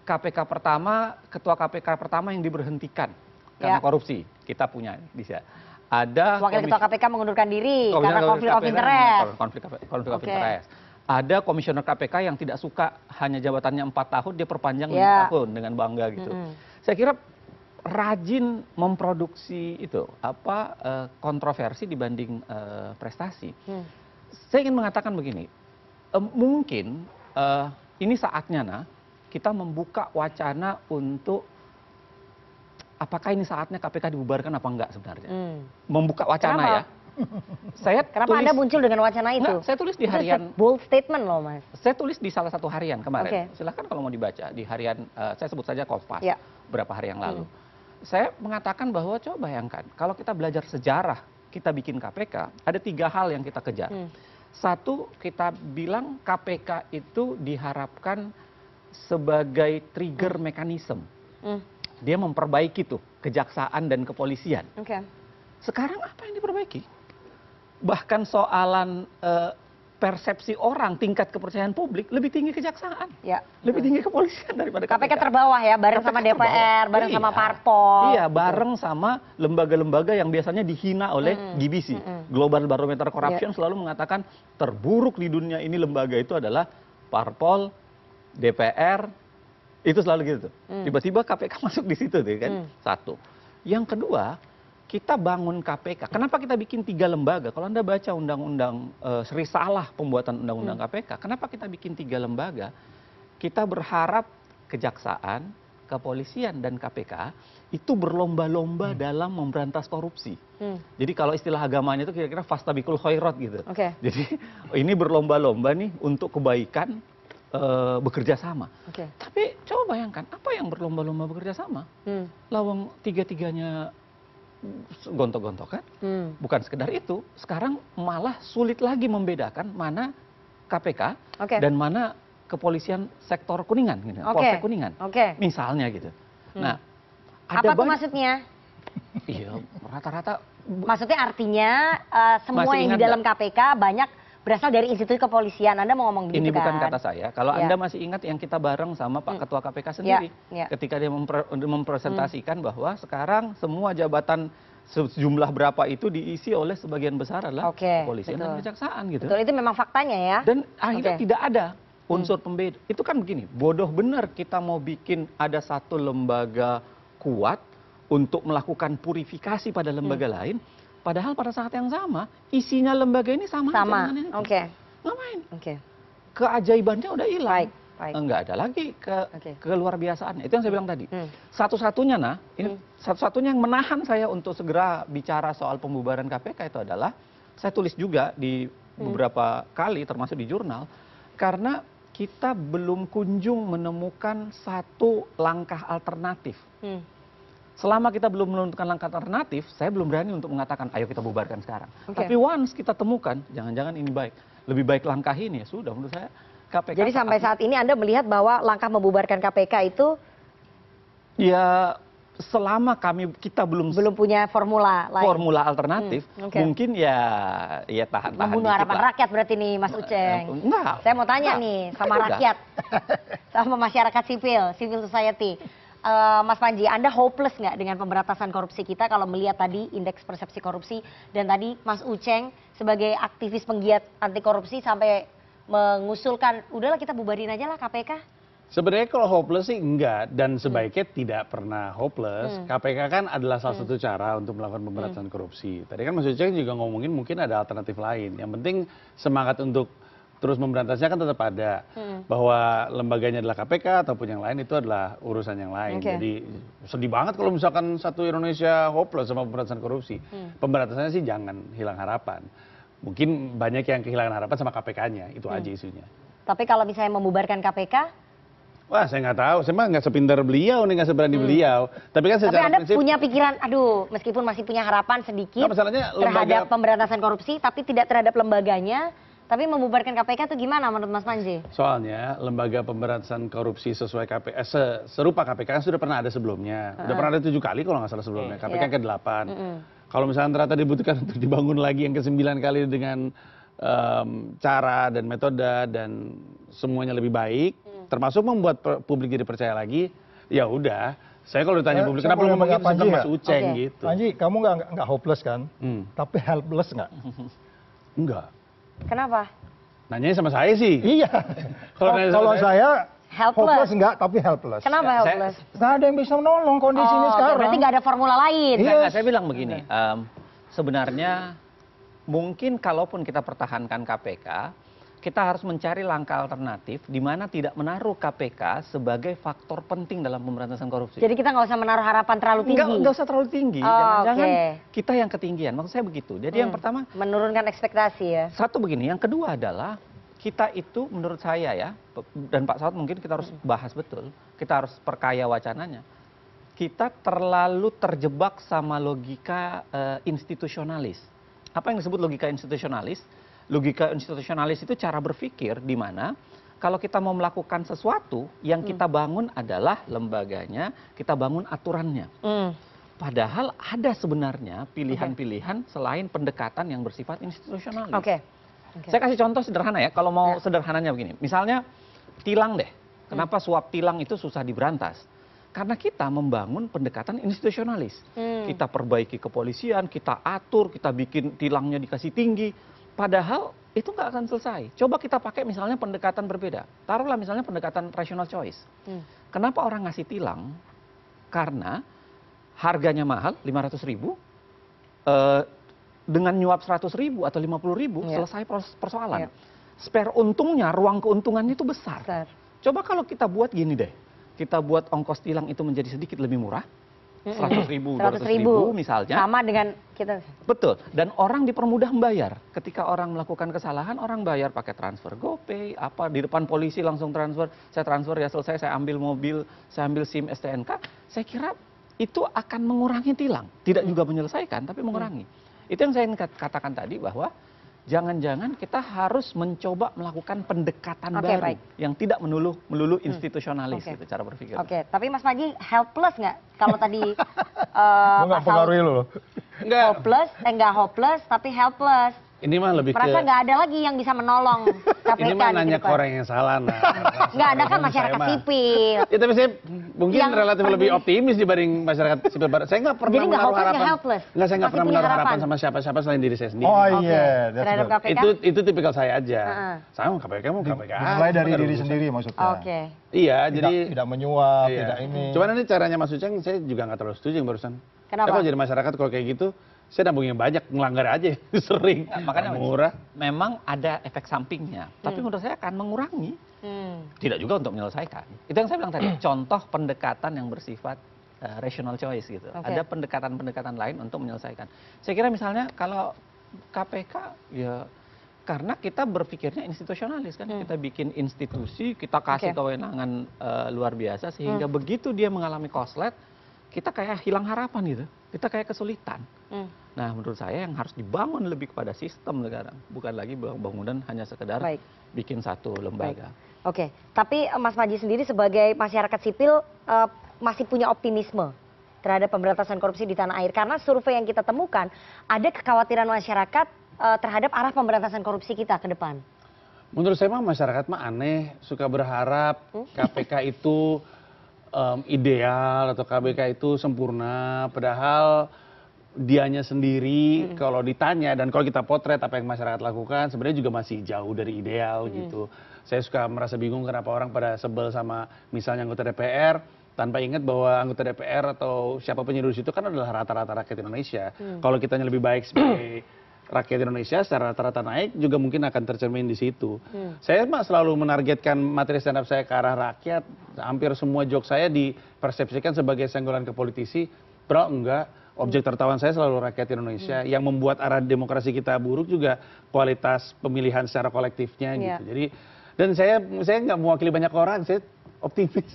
KPK pertama, ketua KPK pertama yang diberhentikan karena korupsi. Kita punya bisa. Ada wakil ketua KPK mengundurkan diri karena konflik of interest. Konflik of interest. Ada komisioner KPK yang tidak suka hanya jabatannya 4 tahun, dia perpanjang 5 tahun dengan bangga gitu. Saya kira rajin memproduksi itu kontroversi dibanding prestasi. Saya ingin mengatakan begini, mungkin ini saatnya kita membuka wacana untuk apakah ini saatnya KPK dibubarkan apa enggak sebenarnya? Membuka wacana. Kenapa? Ya. Kenapa Anda muncul dengan wacana itu? Enggak, saya tulis di harian. Bold statement loh Mas. Saya tulis di salah satu harian kemarin. Silahkan kalau mau dibaca di harian, saya sebut saja Kompas, beberapa hari yang lalu. Saya mengatakan bahwa coba bayangkan, kalau kita belajar sejarah, kita bikin KPK, ada 3 hal yang kita kejar. Satu, kita bilang KPK itu diharapkan sebagai trigger mechanism. Dia memperbaiki tuh kejaksaan dan kepolisian. Sekarang apa yang diperbaiki? Bahkan soalan persepsi orang, tingkat kepercayaan publik lebih tinggi kejaksaan, lebih tinggi kepolisian daripada KPK. KPK terbawah ya, bareng sama DPR, bareng sama parpol. Iya, bareng sama lembaga-lembaga yang biasanya dihina oleh GBC, Global Barometer Corruption, selalu mengatakan terburuk di dunia ini lembaga itu adalah parpol, DPR, itu selalu gitu. Tiba-tiba KPK masuk di situ deh kan. Satu. Yang kedua, kita bangun KPK. Kenapa kita bikin 3 lembaga? Kalau Anda baca undang-undang risalah pembuatan undang-undang KPK, kenapa kita bikin 3 lembaga? Kita berharap kejaksaan, kepolisian, dan KPK itu berlomba-lomba dalam memberantas korupsi. Jadi kalau istilah agamanya itu kira-kira fastabikul khairat gitu. Jadi ini berlomba-lomba nih untuk kebaikan, bekerja sama. Tapi coba bayangkan, apa yang berlomba-lomba bekerja sama? Lawang tiga-tiganya gontok-gontokan, bukan sekedar itu, sekarang malah sulit lagi membedakan mana KPK dan mana kepolisian sektor Kuningan, gitu, Polsek Kuningan, misalnya gitu. Nah, apa tuh maksudnya? Iya, rata-rata. Maksudnya artinya semua yang di dalam KPK banyak berasal dari institusi kepolisian. Anda mau ngomong begitu kan? Ini bukan kata saya. Kalau Anda masih ingat yang kita bareng sama Pak Ketua KPK sendiri. Ketika dia mempresentasikan bahwa sekarang semua jabatan sejumlah berapa itu diisi oleh sebagian besar adalah kepolisian dan kejaksaan gitu. Betul, itu memang faktanya ya. Dan akhirnya tidak ada unsur pembeda. Itu kan begini, bodoh benar kita mau bikin ada satu lembaga kuat untuk melakukan purifikasi pada lembaga lain. Padahal pada saat yang sama, isinya lembaga ini sama. Ngapain? Keajaibannya udah hilang. Enggak ada lagi keluar biasaan. Itu yang saya bilang tadi. Satu-satunya ini satu-satunya yang menahan saya untuk segera bicara soal pembubaran KPK itu adalah, saya tulis juga di beberapa kali termasuk di jurnal, karena kita belum kunjung menemukan satu langkah alternatif. Selama kita belum menentukan langkah alternatif, saya belum berani untuk mengatakan, ayo kita bubarkan sekarang. Tapi once kita temukan, jangan-jangan ini baik. Lebih baik langkah ini, ya sudah menurut saya KPK. Jadi sampai saat ini Anda melihat bahwa langkah membubarkan KPK itu? Ya, selama kita belum punya formula lain. Formula alternatif, mungkin ya tahan-tahan. Membunuh harapan rakyat berarti nih Mas Uceng. Enggak. Saya mau tanya nih sama rakyat, sama masyarakat sipil society. Mas Panji, Anda hopeless nggak dengan pemberantasan korupsi kita kalau melihat tadi indeks persepsi korupsi dan tadi Mas Uceng sebagai aktivis penggiat anti korupsi sampai mengusulkan udahlah kita bubarin aja lah KPK? Sebenarnya kalau hopeless sih enggak, dan sebaiknya tidak pernah hopeless. KPK kan adalah salah satu cara untuk melakukan pemberantasan korupsi. Tadi kan Mas Uceng juga ngomongin mungkin ada alternatif lain. Yang penting semangat untuk terus memberantasnya kan tetap ada. Bahwa lembaganya adalah KPK ataupun yang lain itu adalah urusan yang lain. Jadi sedih banget kalau misalkan satu Indonesia hopeless sama pemberantasan korupsi. Pemberantasannya sih jangan hilang harapan. Mungkin banyak yang kehilangan harapan sama KPK-nya, itu aja isunya. Tapi kalau misalnya membubarkan KPK? Wah, saya nggak tahu. Saya mah nggak sepintar beliau nih, nggak seberani beliau. Tapi kan secara Anda prinsip punya pikiran, aduh, meskipun masih punya harapan sedikit terhadap pemberantasan korupsi, tapi tidak terhadap lembaganya. Tapi membubarkan KPK itu gimana menurut Mas Panji? Soalnya lembaga pemberantasan korupsi sesuai serupa KPK kan sudah pernah ada sebelumnya. Sudah pernah ada 7 kali kalau nggak salah sebelumnya. KPK ke-8. Kalau misalnya ternyata dibutuhkan untuk dibangun lagi yang ke-9 kali dengan cara dan metode dan semuanya lebih baik, termasuk membuat publik jadi percaya lagi, ya udah. Saya kalau ditanya publik, kenapa ngomong gitu sama Mas Uceng gitu. Panji, kamu nggak hopeless kan? Tapi helpless nggak? Enggak. Kenapa? Nanyanya sama saya sih. Iya. Kalau saya hopeless enggak, tapi helpless. Kenapa helpless? Nggak ada yang bisa menolong kondisinya sekarang. Berarti nggak ada formula lain. Saya bilang begini, sebenarnya mungkin kalaupun kita pertahankan KPK, kita harus mencari langkah alternatif di mana tidak menaruh KPK sebagai faktor penting dalam pemberantasan korupsi. Jadi kita nggak usah menaruh harapan terlalu tinggi? Nggak usah terlalu tinggi. Jangan kita yang ketinggian. Maksud saya begitu. Jadi yang pertama, menurunkan ekspektasi ya. Satu begini. Yang kedua adalah kita itu menurut saya ya, dan Pak Saud mungkin kita harus bahas betul. Kita harus perkaya wacananya. Kita terlalu terjebak sama logika institusionalis. Apa yang disebut logika institusionalis? Logika institusionalis itu cara berpikir di mana kalau kita mau melakukan sesuatu, yang kita bangun adalah lembaganya, kita bangun aturannya. Padahal ada sebenarnya pilihan-pilihan selain pendekatan yang bersifat institusionalis. Saya kasih contoh sederhana ya, kalau mau sederhananya begini. Misalnya tilang deh, kenapa suap tilang itu susah diberantas? Karena kita membangun pendekatan institusionalis. Kita perbaiki kepolisian, kita atur, kita bikin tilangnya dikasih tinggi. Padahal itu nggak akan selesai. Coba kita pakai misalnya pendekatan berbeda. Taruhlah misalnya pendekatan rational choice. Kenapa orang ngasih tilang? Karena harganya mahal, 500.000. Dengan nyuap 100.000 atau 50.000 selesai persoalan. Spare untungnya, ruang keuntungannya itu besar. Coba kalau kita buat gini deh, kita buat ongkos tilang itu menjadi sedikit lebih murah, 100.000, 200.000 misalnya. Sama dengan kita. Betul, dan orang dipermudah membayar. Ketika orang melakukan kesalahan, orang bayar pakai transfer GoPay, apa di depan polisi langsung transfer, saya transfer ya selesai, saya ambil mobil, saya ambil SIM STNK. Saya kira itu akan mengurangi tilang, tidak juga menyelesaikan, tapi mengurangi. Itu yang saya katakan tadi bahwa jangan-jangan kita harus mencoba melakukan pendekatan baru yang tidak melulu institusionalis gitu cara berpikir. Tapi Mas Maji helpless nggak kalau tadi nggak pengaruhi lo? Nggak hopeless tapi helpless. Ini mah lebih merasa nggak ada lagi yang bisa menolong KPK. Ini mah nanya ke orang yang salah. Nggak ada kan masyarakat sipil. Ya tapi saya mungkin relatif lebih optimis dibanding masyarakat sipil. Saya nggak pernah menaruh harapan. Nggak, saya nggak pernah menaruh harapan sama siapa-siapa selain diri saya sendiri. Oh iya, terhadap KPK. Itu tipikal saya aja. Sama KPK mau KPK. Mulai dari diri sendiri maksudnya. Iya, jadi tidak menyuap, tidak ini. Cuman ini caranya Mas Uceng, saya juga nggak terlalu setuju yang barusan. Kenapa? Kalau jadi masyarakat kalau kayak gitu, saya nabungnya banyak, ngelanggar aja, sering. Makanya murah. Memang ada efek sampingnya, tapi menurut saya akan mengurangi. Tidak juga untuk menyelesaikan. Itu yang saya bilang tadi, contoh pendekatan yang bersifat rational choice gitu. Ada pendekatan-pendekatan lain untuk menyelesaikan. Saya kira misalnya kalau KPK ya karena kita berpikirnya institusionalis kan, kita bikin institusi, kita kasih kewenangan luar biasa sehingga begitu dia mengalami koslet, kita kayak hilang harapan gitu, kita kayak kesulitan. Nah menurut saya yang harus dibangun lebih kepada sistem sekarang, bukan lagi bangunan hanya sekedar bikin satu lembaga. Tapi Mas Maji sendiri sebagai masyarakat sipil masih punya optimisme terhadap pemberantasan korupsi di tanah air, karena survei yang kita temukan ada kekhawatiran masyarakat terhadap arah pemberantasan korupsi kita ke depan. Menurut saya mah masyarakat mah aneh, suka berharap KPK itu ideal atau KPK itu sempurna, padahal dianya sendiri kalau ditanya dan kalau kita potret apa yang masyarakat lakukan sebenarnya juga masih jauh dari ideal gitu. Saya suka merasa bingung kenapa orang pada sebel sama misalnya anggota DPR tanpa ingat bahwa anggota DPR atau siapa penyedus itu kan adalah rata-rata rakyat Indonesia. Kalau kitanya lebih baik sebagai rakyat Indonesia secara rata-rata naik juga mungkin akan tercermin di situ. Saya mah selalu menargetkan materi stand up saya ke arah rakyat. Hampir semua joke saya dipersepsikan sebagai senggolan ke politisi. Bro, enggak. Objek tertawan saya selalu rakyat Indonesia. Yang membuat arah demokrasi kita buruk juga kualitas pemilihan secara kolektifnya gitu. Jadi dan saya nggak mewakili banyak orang. Saya optimis.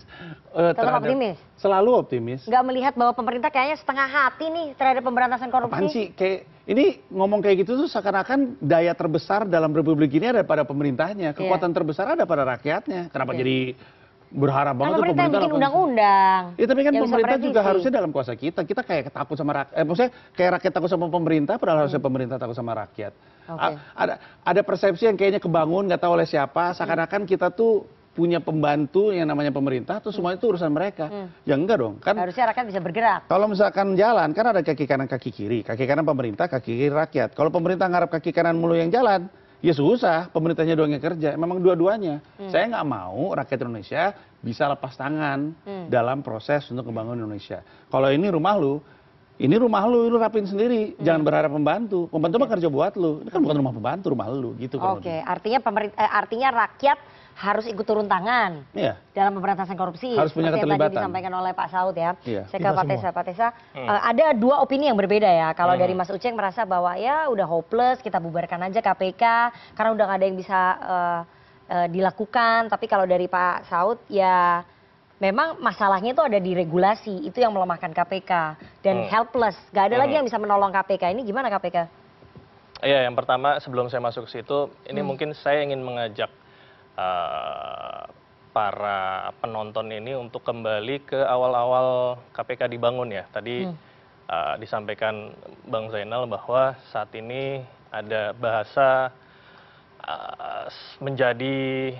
Tetap optimis? Selalu optimis. Nggak melihat bahwa pemerintah kayaknya setengah hati nih terhadap pemberantasan korupsi? Apaan sih? Ini ngomong kayak gitu tuh seakan-akan daya terbesar dalam republik ini ada pada pemerintahnya. Kekuatan terbesar ada pada rakyatnya. Kenapa jadi berharap banget tuh pemerintah bikin undang-undang? Ya tapi kan pemerintah juga harusnya dalam kuasa kita. Kita kayak takut sama rakyat. Maksudnya kayak rakyat takut sama pemerintah, padahal harusnya pemerintah takut sama rakyat. Ada persepsi yang kayaknya kebangun, nggak tahu oleh siapa. Seakan-akan kita tuh punya pembantu yang namanya pemerintah, tuh semua itu urusan mereka. Ya enggak dong. Kan harusnya rakyat bisa bergerak. Kalau misalkan jalan, kan ada kaki kanan, kaki kiri. Kaki kanan pemerintah, kaki kiri rakyat. Kalau pemerintah ngarep kaki kanan mulu yang jalan, ya susah, pemerintahnya doang yang kerja. Memang dua-duanya. Saya nggak mau rakyat Indonesia bisa lepas tangan dalam proses untuk membangun Indonesia. Kalau ini rumah lu rapin sendiri. Jangan berharap pembantu. Pembantu mah kerja buat lu. Ini kan bukan rumah pembantu, rumah lu gitu. Artinya rakyat harus ikut turun tangan dalam pemberantasan korupsi. Harus punya keterlibatan. Yang tadi disampaikan oleh Pak Saud ya. Saya ke Pak Tesa. Ada dua opini yang berbeda ya. Kalau dari Mas Uceng merasa bahwa ya udah hopeless, kita bubarkan aja KPK karena udah gak ada yang bisa dilakukan. Tapi kalau dari Pak Saud ya memang masalahnya itu ada di regulasi, itu yang melemahkan KPK dan helpless. Gak ada lagi yang bisa menolong KPK. Ini gimana KPK? Iya, yang pertama sebelum saya masuk ke situ, ini mungkin saya ingin mengajak para penonton ini untuk kembali ke awal-awal KPK dibangun ya. Tadi disampaikan Bang Zainal bahwa saat ini ada bahasa menjadi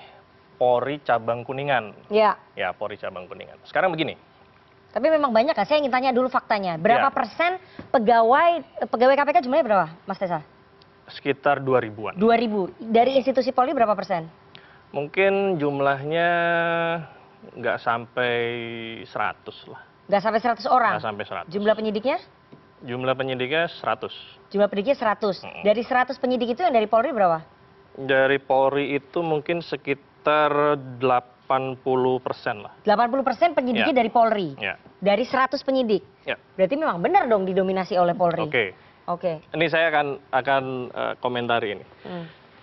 Polri Cabang Kuningan. Ya. Ya, Polri Cabang Kuningan. Sekarang begini. Tapi memang banyak kan? Saya ingin tanya dulu faktanya. Berapa persen pegawai KPK jumlahnya berapa, Mas Tesa? Sekitar 2000-an. 2000. Dari institusi Polri berapa persen? Mungkin jumlahnya nggak sampai 100 lah. Nggak sampai 100 orang? Nggak sampai 100. Jumlah penyidiknya? Jumlah penyidiknya 100. Jumlah penyidiknya 100. Dari 100 penyidik itu yang dari Polri berapa? Dari Polri itu mungkin sekitar 80% lah. 80% penyidiknya dari Polri? Ya. Dari 100 penyidik? Ya. Berarti memang benar dong didominasi oleh Polri? Oke. Ini saya akan komentari ini.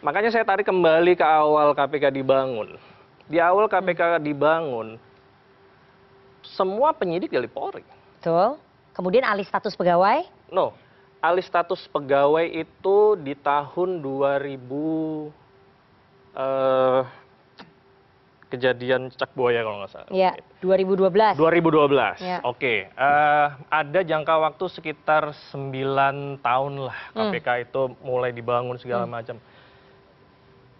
Makanya saya tarik kembali ke awal KPK dibangun. Di awal KPK dibangun, semua penyidik dari Polri. Betul. Kemudian alih status pegawai? No, alih status pegawai itu di tahun 2000 kejadian cicak buaya kalau nggak salah. Iya, 2012. 2012, ya. Oke. Ada jangka waktu sekitar 9 tahun lah KPK itu mulai dibangun segala macam.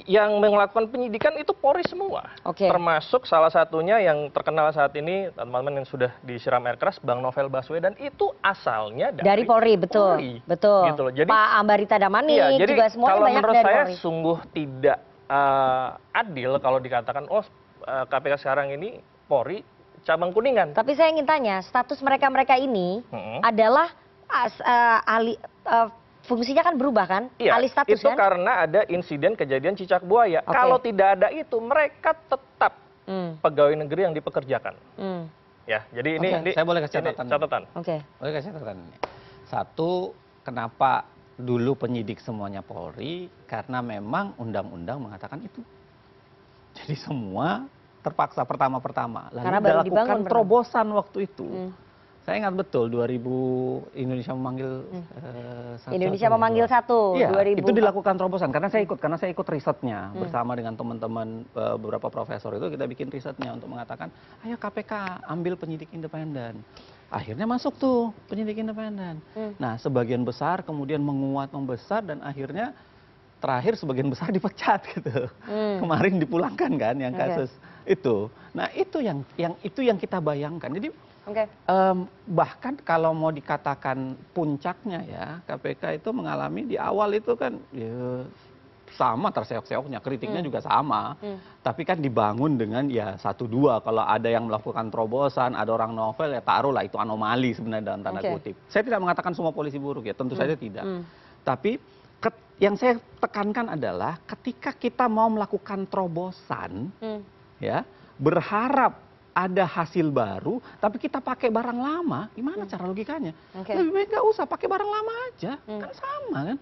Yang melakukan penyidikan itu Polri semua. Termasuk salah satunya yang terkenal saat ini, teman-teman yang sudah disiram air keras, Bang Novel Baswedan, itu asalnya dari Polri, betul. Betul. Gitu loh. Jadi, Pak Ambarita Damani juga semuanya kalau banyak menurut dari saya Polri. sungguh tidak adil kalau dikatakan, KPK sekarang ini Polri cabang Kuningan. Tapi saya ingin tanya, status mereka-mereka ini adalah fungsinya kan berubah kan? Iya, alih status itu kan? karena ada insiden kejadian cicak buaya. Kalau tidak ada itu, mereka tetap pegawai negeri yang dipekerjakan. Ya, jadi ini saya boleh kasih catatan. Boleh kasih catatan. Satu, kenapa dulu penyidik semuanya Polri? Karena memang undang-undang mengatakan itu. Jadi semua terpaksa pertama-pertama. Lalu dilakukan terobosan waktu itu. Saya ingat betul 2000 Indonesia memanggil Indonesia memanggil satu. Iya, 2000. Itu dilakukan terobosan karena saya ikut risetnya bersama dengan teman-teman beberapa profesor itu kita bikin risetnya untuk mengatakan, ayo KPK ambil penyidik independen. Akhirnya masuk tuh penyidik independen. Nah, sebagian besar kemudian menguat membesar dan akhirnya terakhir sebagian besar dipecat gitu. Kemarin dipulangkan kan yang kasus itu. Nah, itu yang kita bayangkan. Jadi bahkan kalau mau dikatakan puncaknya ya, KPK itu mengalami di awal itu kan ya, sama terseok-seoknya, kritiknya juga sama. Tapi kan dibangun dengan ya 1-2. Kalau ada yang melakukan terobosan, ada orang novel ya taruhlah itu anomali sebenarnya dalam tanda kutip. Saya tidak mengatakan semua polisi buruk ya, tentu saja tidak. Tapi yang saya tekankan adalah ketika kita mau melakukan terobosan, ya berharap ada hasil baru, tapi kita pakai barang lama, gimana cara logikanya? Lebih baik nggak usah pakai barang lama aja, kan sama kan?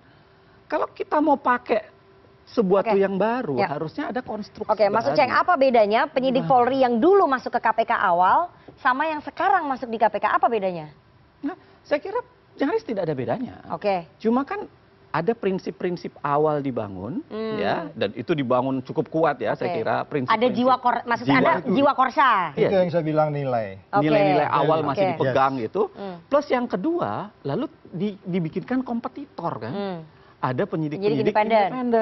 Kalau kita mau pakai sesuatu yang baru, harusnya ada konstruksi baru. Mas Uceng, apa bedanya penyidik Polri yang dulu masuk ke KPK awal sama yang sekarang masuk di KPK, apa bedanya? Nah, saya kira nyaris tidak ada bedanya. Cuma kan ada prinsip-prinsip awal dibangun, ya, dan itu dibangun cukup kuat ya, saya kira prinsip. Ada jiwa korsa. Itu yang saya bilang nilai. Nilai-nilai awal masih dipegang gitu. Plus yang kedua, lalu dibikinkan kompetitor kan. Ada penyidik-penyidik independen.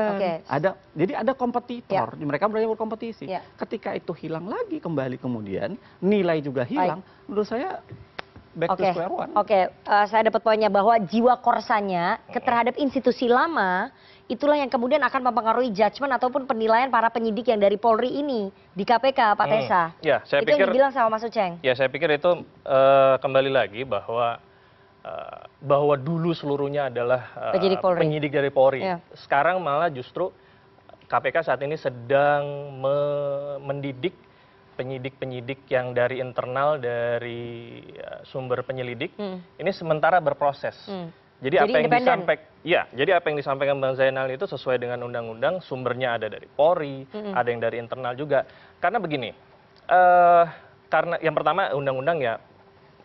Jadi ada kompetitor, mereka berani berkompetisi. Ketika itu hilang lagi kembali kemudian, nilai juga hilang. Menurut saya back to square one. Saya dapat poinnya bahwa jiwa korsanya terhadap institusi lama itulah yang kemudian akan mempengaruhi judgement ataupun penilaian para penyidik yang dari Polri ini di KPK, Pak Tesa. Ya, saya itu pikir, yang dibilang sama Mas Uceng. Ya, saya pikir itu kembali lagi bahwa dulu seluruhnya adalah penyidik dari Polri. Sekarang malah justru KPK saat ini sedang mendidik penyidik-penyidik yang dari internal dari sumber penyelidik ini sementara berproses. Jadi apa yang disampaikan Bang Zainal itu sesuai dengan undang-undang, sumbernya ada dari Polri, ada yang dari internal juga. Karena begini, karena yang pertama undang-undang ya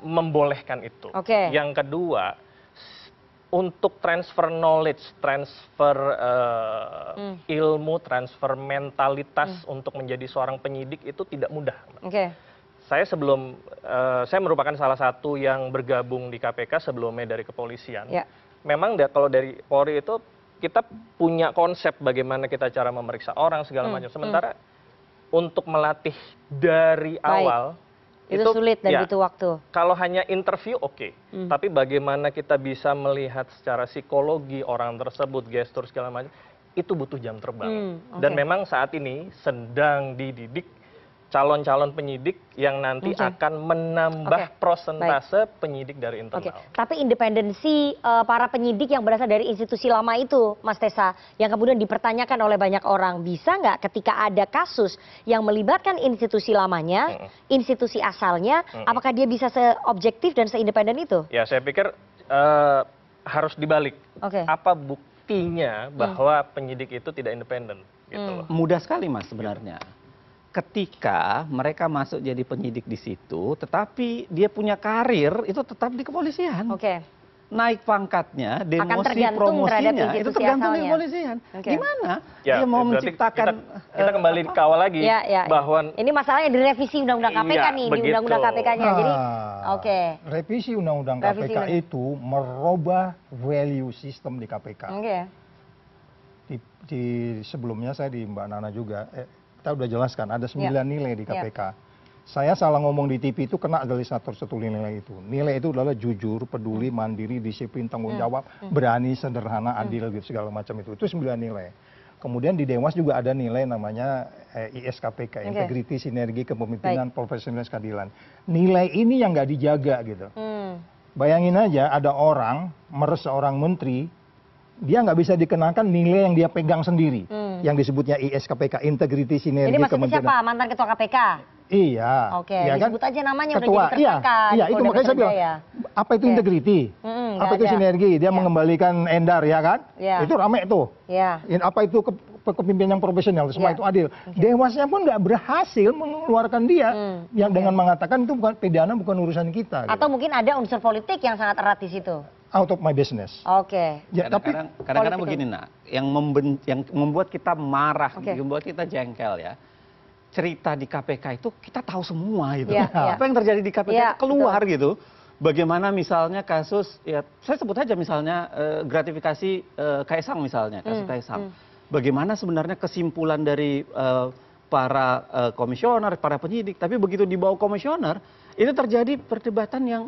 membolehkan itu. Yang kedua, untuk transfer knowledge, transfer ilmu, transfer mentalitas untuk menjadi seorang penyidik itu tidak mudah. saya merupakan salah satu yang bergabung di KPK sebelumnya dari kepolisian. Ya. Memang kalau dari Polri itu kita punya konsep bagaimana kita cara memeriksa orang segala macam. Sementara untuk melatih dari awal itu sulit dan butuh waktu. Kalau hanya interview oke. Tapi bagaimana kita bisa melihat secara psikologi orang tersebut, gestur segala macam, itu butuh jam terbang. Dan memang saat ini sedang dididik calon-calon penyidik yang nanti akan menambah prosentase penyidik dari internal. Tapi independensi para penyidik yang berasal dari institusi lama itu, Mas Tessa, yang kemudian dipertanyakan oleh banyak orang, bisa nggak ketika ada kasus yang melibatkan institusi lamanya, institusi asalnya, apakah dia bisa seobjektif dan seindependen itu? Ya, saya pikir harus dibalik. Apa buktinya bahwa penyidik itu tidak independen? Gitu loh. Mudah sekali, Mas, sebenarnya. Ketika mereka masuk jadi penyidik di situ, tetapi dia punya karir itu tetap di kepolisian. Naik pangkatnya, demosi, promosinya itu tergantung di kepolisian. Gimana? Dia mau menciptakan kita kembali ke awal lagi bahwa ini masalahnya di revisi undang-undang KPK nih, di undang-undang KPK-nya. Jadi revisi undang-undang KPK itu merubah value system di KPK. Di sebelumnya saya di Mbak Nana juga kita udah jelaskan ada 9 nilai di KPK. Saya salah ngomong di TV itu kena agalisator satu nilai itu. Nilai itu adalah jujur, peduli, mandiri, disiplin, tanggung jawab, berani, sederhana, adil, gitu segala macam itu. Itu 9 nilai. Kemudian di Dewas juga ada nilai namanya ISKPK, integriti, sinergi, kepemimpinan, profesionalitas, keadilan. Nilai ini yang nggak dijaga gitu. Bayangin aja ada orang meres seorang menteri, dia nggak bisa dikenakan nilai yang dia pegang sendiri, yang disebutnya ISKPK, integriti, sinergi, ini maksudnya siapa? Mantan ketua KPK? Iya. Ya disebut aja namanya ketua, udah jadi tersangka. Iya, itu makanya saya bilang, apa itu integriti? Apa itu sinergi? Dia mengembalikan Endar, ya kan? Itu rame tuh. Apa itu kepemimpinan yang profesional, semua itu adil. Dewasnya pun nggak berhasil mengeluarkan dia, yang dengan mengatakan itu bukan pidana, bukan urusan kita. Atau mungkin ada unsur politik yang sangat erat di situ. Out of my business. Ya, tapi kadang-kadang begini, nak, yang membuat kita marah, membuat kita jengkel ya. Cerita di KPK itu kita tahu semua itu. Apa yang terjadi di KPK keluar gitu. Bagaimana misalnya kasus, ya saya sebut aja misalnya gratifikasi Kaisang misalnya, kasus Kaisang. Bagaimana sebenarnya kesimpulan dari para komisioner, para penyidik, tapi begitu dibawa komisioner, itu terjadi perdebatan yang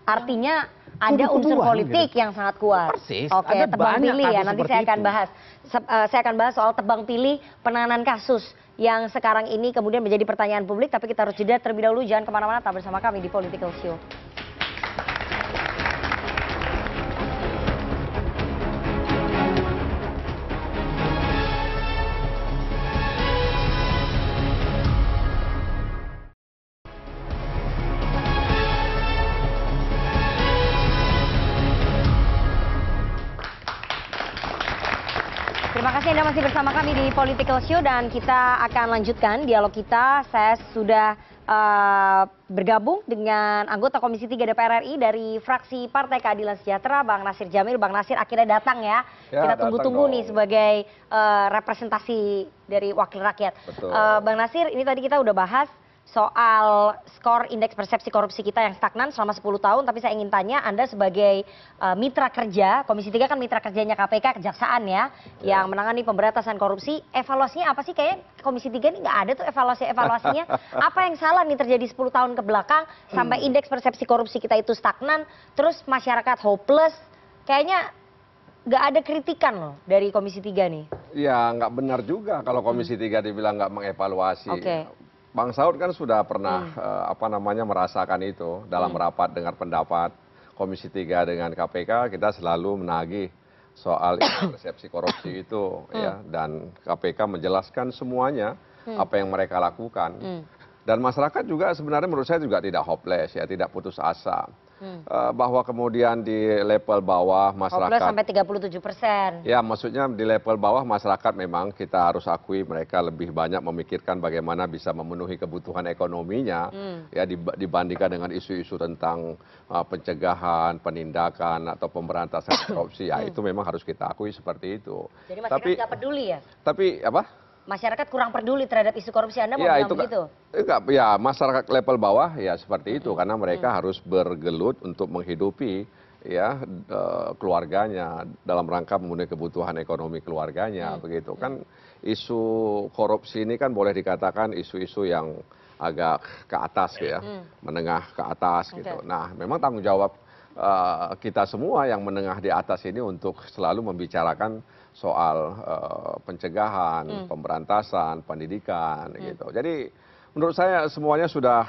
artinya ada unsur politik yang sangat kuat. Persis. Tebang pilih ya, nanti saya akan bahas. Saya akan bahas soal tebang pilih penanganan kasus yang sekarang ini kemudian menjadi pertanyaan publik, tapi kita harus jeda terlebih dahulu. Jangan kemana-mana, tetap bersama kami di Political Show. Terima kasih Anda masih bersama kami di Political Show dan kita akan lanjutkan dialog kita. Saya sudah bergabung dengan anggota Komisi 3 DPR RI dari fraksi Partai Keadilan Sejahtera, Bang Nasir Jamil. Bang Nasir akhirnya datang ya. Kita tunggu-tunggu nih sebagai representasi dari wakil rakyat. Bang Nasir, ini tadi kita udah bahas soal skor indeks persepsi korupsi kita yang stagnan selama 10 tahun, tapi saya ingin tanya Anda sebagai mitra kerja, Komisi 3 kan mitra kerjanya KPK, Kejaksaan ya, yang menangani pemberantasan korupsi, evaluasinya apa sih? Kayaknya Komisi 3 ini nggak ada tuh evaluasinya. Apa yang salah nih terjadi 10 tahun ke belakang sampai indeks persepsi korupsi kita itu stagnan, terus masyarakat hopeless, kayaknya nggak ada kritikan loh dari Komisi 3 nih. Ya nggak benar juga kalau Komisi 3 dibilang nggak mengevaluasi. Bang Saud kan sudah pernah merasakan itu dalam rapat dengar pendapat Komisi 3 dengan KPK, kita selalu menagih soal persepsi korupsi itu ya, dan KPK menjelaskan semuanya apa yang mereka lakukan. Dan masyarakat juga sebenarnya menurut saya juga tidak hopeless ya, tidak putus asa. Bahwa kemudian di level bawah masyarakat sampai 37%. Ya, maksudnya di level bawah masyarakat memang kita harus akui mereka lebih banyak memikirkan bagaimana bisa memenuhi kebutuhan ekonominya ya dibandingkan dengan isu-isu tentang pencegahan, penindakan atau pemberantasan korupsi. Ya, itu memang harus kita akui seperti itu. Jadi masyarakat nggak peduli ya? Tapi apa? masyarakat kurang peduli terhadap isu korupsi, Anda mau bilang begitu? Enggak, ya masyarakat level bawah ya seperti itu, karena mereka harus bergelut untuk menghidupi ya keluarganya dalam rangka memenuhi kebutuhan ekonomi keluarganya, begitu kan. Isu korupsi ini kan boleh dikatakan isu-isu yang agak ke atas ya, menengah ke atas gitu. Nah, memang tanggung jawab kita semua yang menengah di atas ini untuk selalu membicarakan soal pencegahan, pemberantasan, pendidikan gitu. Jadi menurut saya semuanya sudah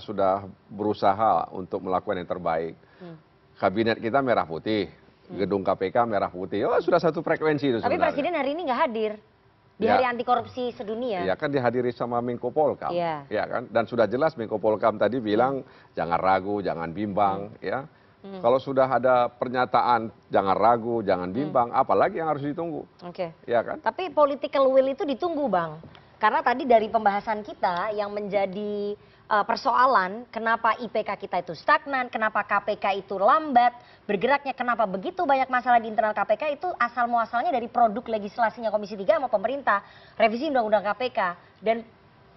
sudah berusaha untuk melakukan yang terbaik. Kabinet kita merah putih, gedung KPK merah putih. Oh, sudah satu frekuensi itu sebenarnya. Tapi Presiden hari ini nggak hadir di hari anti korupsi sedunia. Ya kan dihadiri sama Menko Polkam, ya kan. Dan sudah jelas Menko Polkam tadi bilang jangan ragu, jangan bimbang, ya. Kalau sudah ada pernyataan jangan ragu, jangan bimbang, apalagi yang harus ditunggu. Ya kan? Tapi political will itu ditunggu, Bang. Karena tadi dari pembahasan kita yang menjadi persoalan kenapa IPK kita itu stagnan, kenapa KPK itu lambat bergeraknya, kenapa begitu banyak masalah di internal KPK itu asal muasalnya dari produk legislasinya Komisi 3 sama pemerintah, revisi Undang-Undang KPK. Dan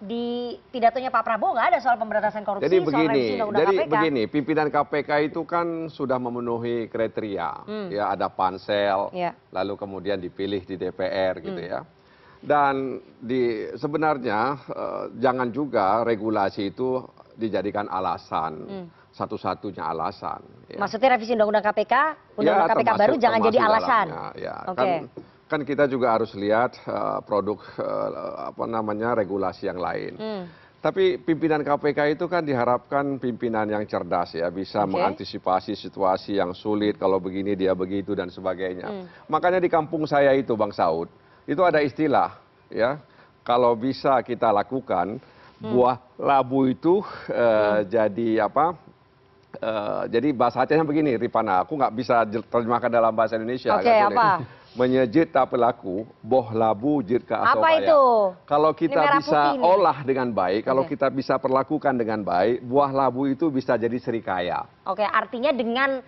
di pidatonya Pak Prabowo nggak ada soal pemberantasan korupsi, soal revisi Undang-Undang KPK. Begini, pimpinan KPK itu kan sudah memenuhi kriteria, ya ada pansel, lalu kemudian dipilih di DPR gitu ya. Dan sebenarnya jangan juga regulasi itu dijadikan alasan, satu-satunya alasan. Ya. Maksudnya revisi Undang-Undang KPK, Undang-Undang KPK baru jangan jadi alasan. Ya, kan kita juga harus lihat produk regulasi yang lain. Tapi pimpinan KPK itu kan diharapkan pimpinan yang cerdas ya, bisa mengantisipasi situasi yang sulit, kalau begini dia begitu dan sebagainya. Makanya di kampung saya itu Bang Saud, itu ada istilah ya, kalau bisa kita lakukan buah labu itu jadi apa? Jadi bahasa Acehnya begini, Ripana, aku nggak bisa terjemahkan dalam bahasa Indonesia. Apa? Menyejit tak pelaku, boh labu jit ke asobaya. Apa itu? Kalau kita bisa olah dengan baik, kalau kita bisa perlakukan dengan baik, buah labu itu bisa jadi serikaya. Artinya dengan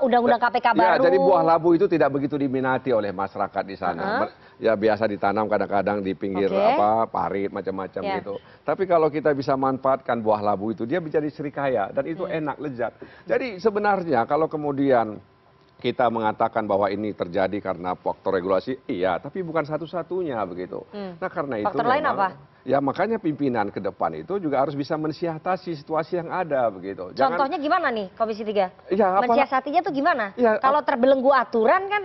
Undang-Undang KPK baru. Ya, jadi buah labu itu tidak begitu diminati oleh masyarakat di sana. Ya biasa ditanam kadang-kadang di pinggir parit macam-macam gitu. Tapi kalau kita bisa manfaatkan buah labu itu, dia menjadi serikaya dan itu enak, lezat. Jadi sebenarnya kalau kemudian kita mengatakan bahwa ini terjadi karena faktor regulasi, iya, tapi bukan satu-satunya begitu. Nah karena itu faktor lain apa? Ya makanya pimpinan ke depan itu juga harus bisa mensiasati situasi yang ada begitu. Contohnya gimana nih Komisi 3? Ya, mensiasatinya tuh gimana? Ya, kalau terbelenggu aturan kan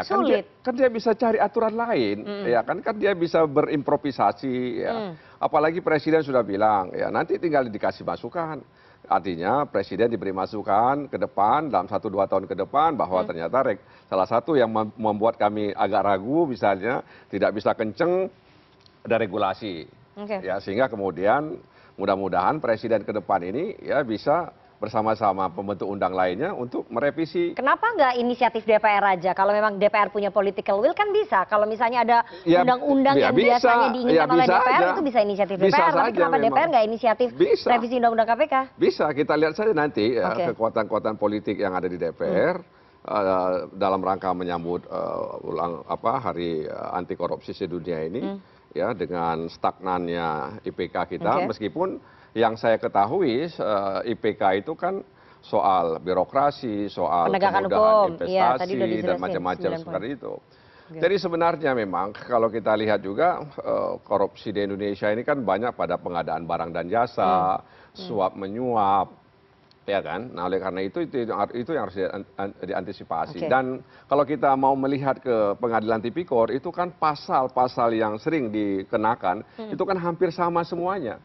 sulit. Kan dia bisa cari aturan lain, ya kan dia bisa berimprovisasi. Ya. Apalagi Presiden sudah bilang, ya nanti tinggal dikasih masukan. Artinya Presiden diberi masukan ke depan dalam 1-2 tahun ke depan bahwa ternyata salah satu yang membuat kami agak ragu misalnya tidak bisa kenceng ada regulasi. Ya sehingga kemudian mudah-mudahan Presiden ke depan ini ya bisa bersama-sama pembentuk undang lainnya untuk merevisi. Kenapa nggak inisiatif DPR aja? Kalau memang DPR punya political will kan bisa. Kalau misalnya ada undang-undang yang biasanya diinginkan oleh DPR itu bisa inisiatif DPR. Tapi kenapa DPR nggak inisiatif revisi Undang-Undang KPK? Bisa, kita lihat saja nanti kekuatan-kekuatan politik yang ada di DPR dalam rangka menyambut Hari Anti Korupsi Sedunia ini ya dengan stagnannya IPK kita meskipun yang saya ketahui IPK itu kan soal birokrasi, soal kemudahan investasi dan macam-macam seperti itu. Jadi sebenarnya memang kalau kita lihat juga korupsi di Indonesia ini kan banyak pada pengadaan barang dan jasa, suap menyuap, ya kan? Nah oleh karena itu yang harus diantisipasi. Dan kalau kita mau melihat ke pengadilan tipikor itu kan pasal-pasal yang sering dikenakan itu kan hampir sama semuanya,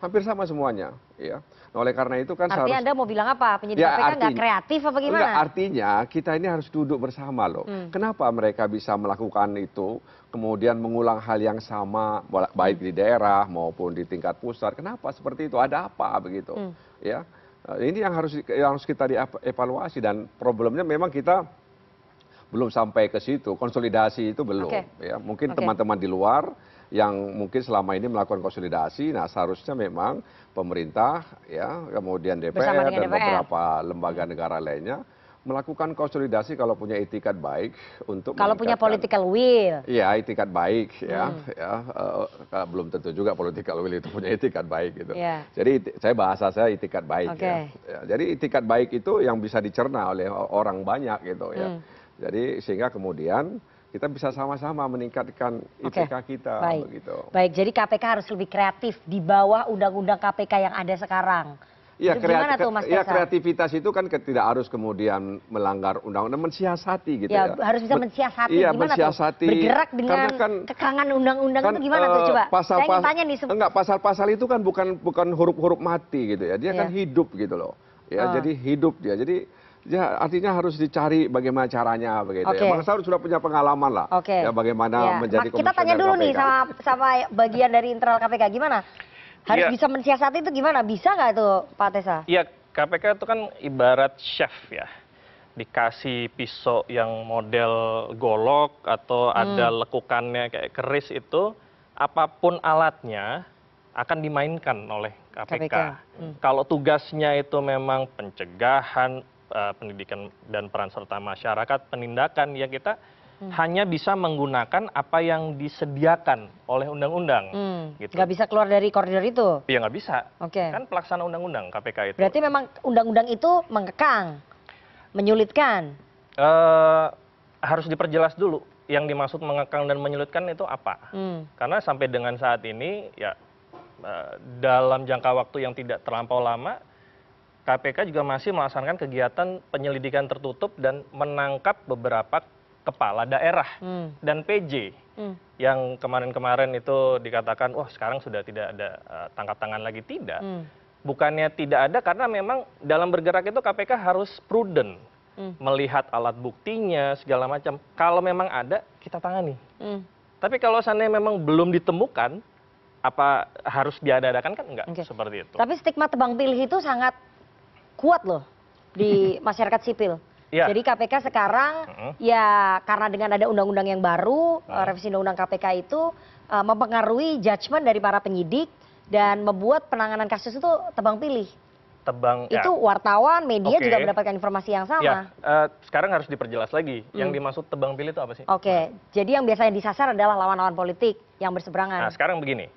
hampir sama semuanya. Ya. Nah, oleh karena itu kan artinya Anda mau bilang apa? Penyidik KPK nggak kreatif apa gimana? Enggak, artinya kita ini harus duduk bersama loh. Kenapa mereka bisa melakukan itu, kemudian mengulang hal yang sama baik di daerah maupun di tingkat pusat? Kenapa seperti itu? Ada apa begitu? Ya. Ini yang harus kita dievaluasi dan problemnya memang kita belum sampai ke situ, konsolidasi itu belum. Ya, mungkin teman-teman di luar yang mungkin selama ini melakukan konsolidasi, nah seharusnya memang pemerintah, ya, kemudian DPR dan beberapa lembaga negara lainnya melakukan konsolidasi kalau punya itikat baik untuk kalau punya political will. Iya, itikat baik ya, belum tentu juga political will itu punya itikat baik gitu. Jadi bahasa saya itikat baik ya. Jadi itikat baik itu yang bisa dicerna oleh orang banyak gitu ya. Jadi sehingga kemudian kita bisa sama-sama meningkatkan IPK kita begitu. Baik, jadi KPK harus lebih kreatif di bawah undang-undang KPK yang ada sekarang. Ya, kreativitas itu kan tidak harus kemudian melanggar undang-undang, mensiasati gitu ya. Harus bisa mensiasati. Iya, gimana mensiasati. Tuh? Bergerak dengan kekangan undang-undang itu gimana tuh? Coba, saya ingin tanya nih. Enggak, pasal-pasal itu kan bukan huruf-huruf mati gitu ya. Dia kan hidup gitu loh. Ya, jadi hidup dia. Jadi ya, artinya harus dicari bagaimana caranya begitu ya. Bang Saud sudah punya pengalaman lah. Ya, bagaimana menjadi komisioner KPK. Kita tanya dulu nih sama bagian dari internal KPK gimana? Harus bisa mensiasati itu gimana? Bisa nggak itu Pak Tessa? Iya, KPK itu kan ibarat chef ya. Dikasih pisau yang model golok atau ada lekukannya kayak keris itu, apapun alatnya akan dimainkan oleh KPK. Kalau tugasnya itu memang pencegahan, pendidikan dan peran serta masyarakat, penindakan, ya kita hanya bisa menggunakan apa yang disediakan oleh undang-undang. Gitu. Nggak bisa keluar dari koridor itu? Iya, nggak bisa. Kan pelaksana undang-undang KPK itu. Berarti memang undang-undang itu mengekang, menyulitkan? Harus diperjelas dulu yang dimaksud mengekang dan menyulitkan itu apa. Karena sampai dengan saat ini, ya dalam jangka waktu yang tidak terlampau lama, KPK juga masih melaksanakan kegiatan penyelidikan tertutup dan menangkap beberapa kepala daerah dan PJ yang kemarin-kemarin itu dikatakan wah sekarang sudah tidak ada tangkap tangan lagi. Tidak, bukannya tidak ada, karena memang dalam bergerak itu KPK harus prudent melihat alat buktinya segala macam. Kalau memang ada kita tangani, tapi kalau seandainya memang belum ditemukan, apa harus diada-adakan? Kan enggak seperti itu. Tapi stigma tebang pilih itu sangat kuat loh di masyarakat sipil. Jadi KPK sekarang ya karena dengan ada undang-undang yang baru, revisi undang-undang KPK itu mempengaruhi judgement dari para penyidik dan membuat penanganan kasus itu tebang pilih. Itu wartawan, media juga mendapatkan informasi yang sama. Sekarang harus diperjelas lagi, yang dimaksud tebang pilih itu apa sih? Jadi yang biasanya disasar adalah lawan-lawan politik yang berseberangan. Nah, sekarang begini,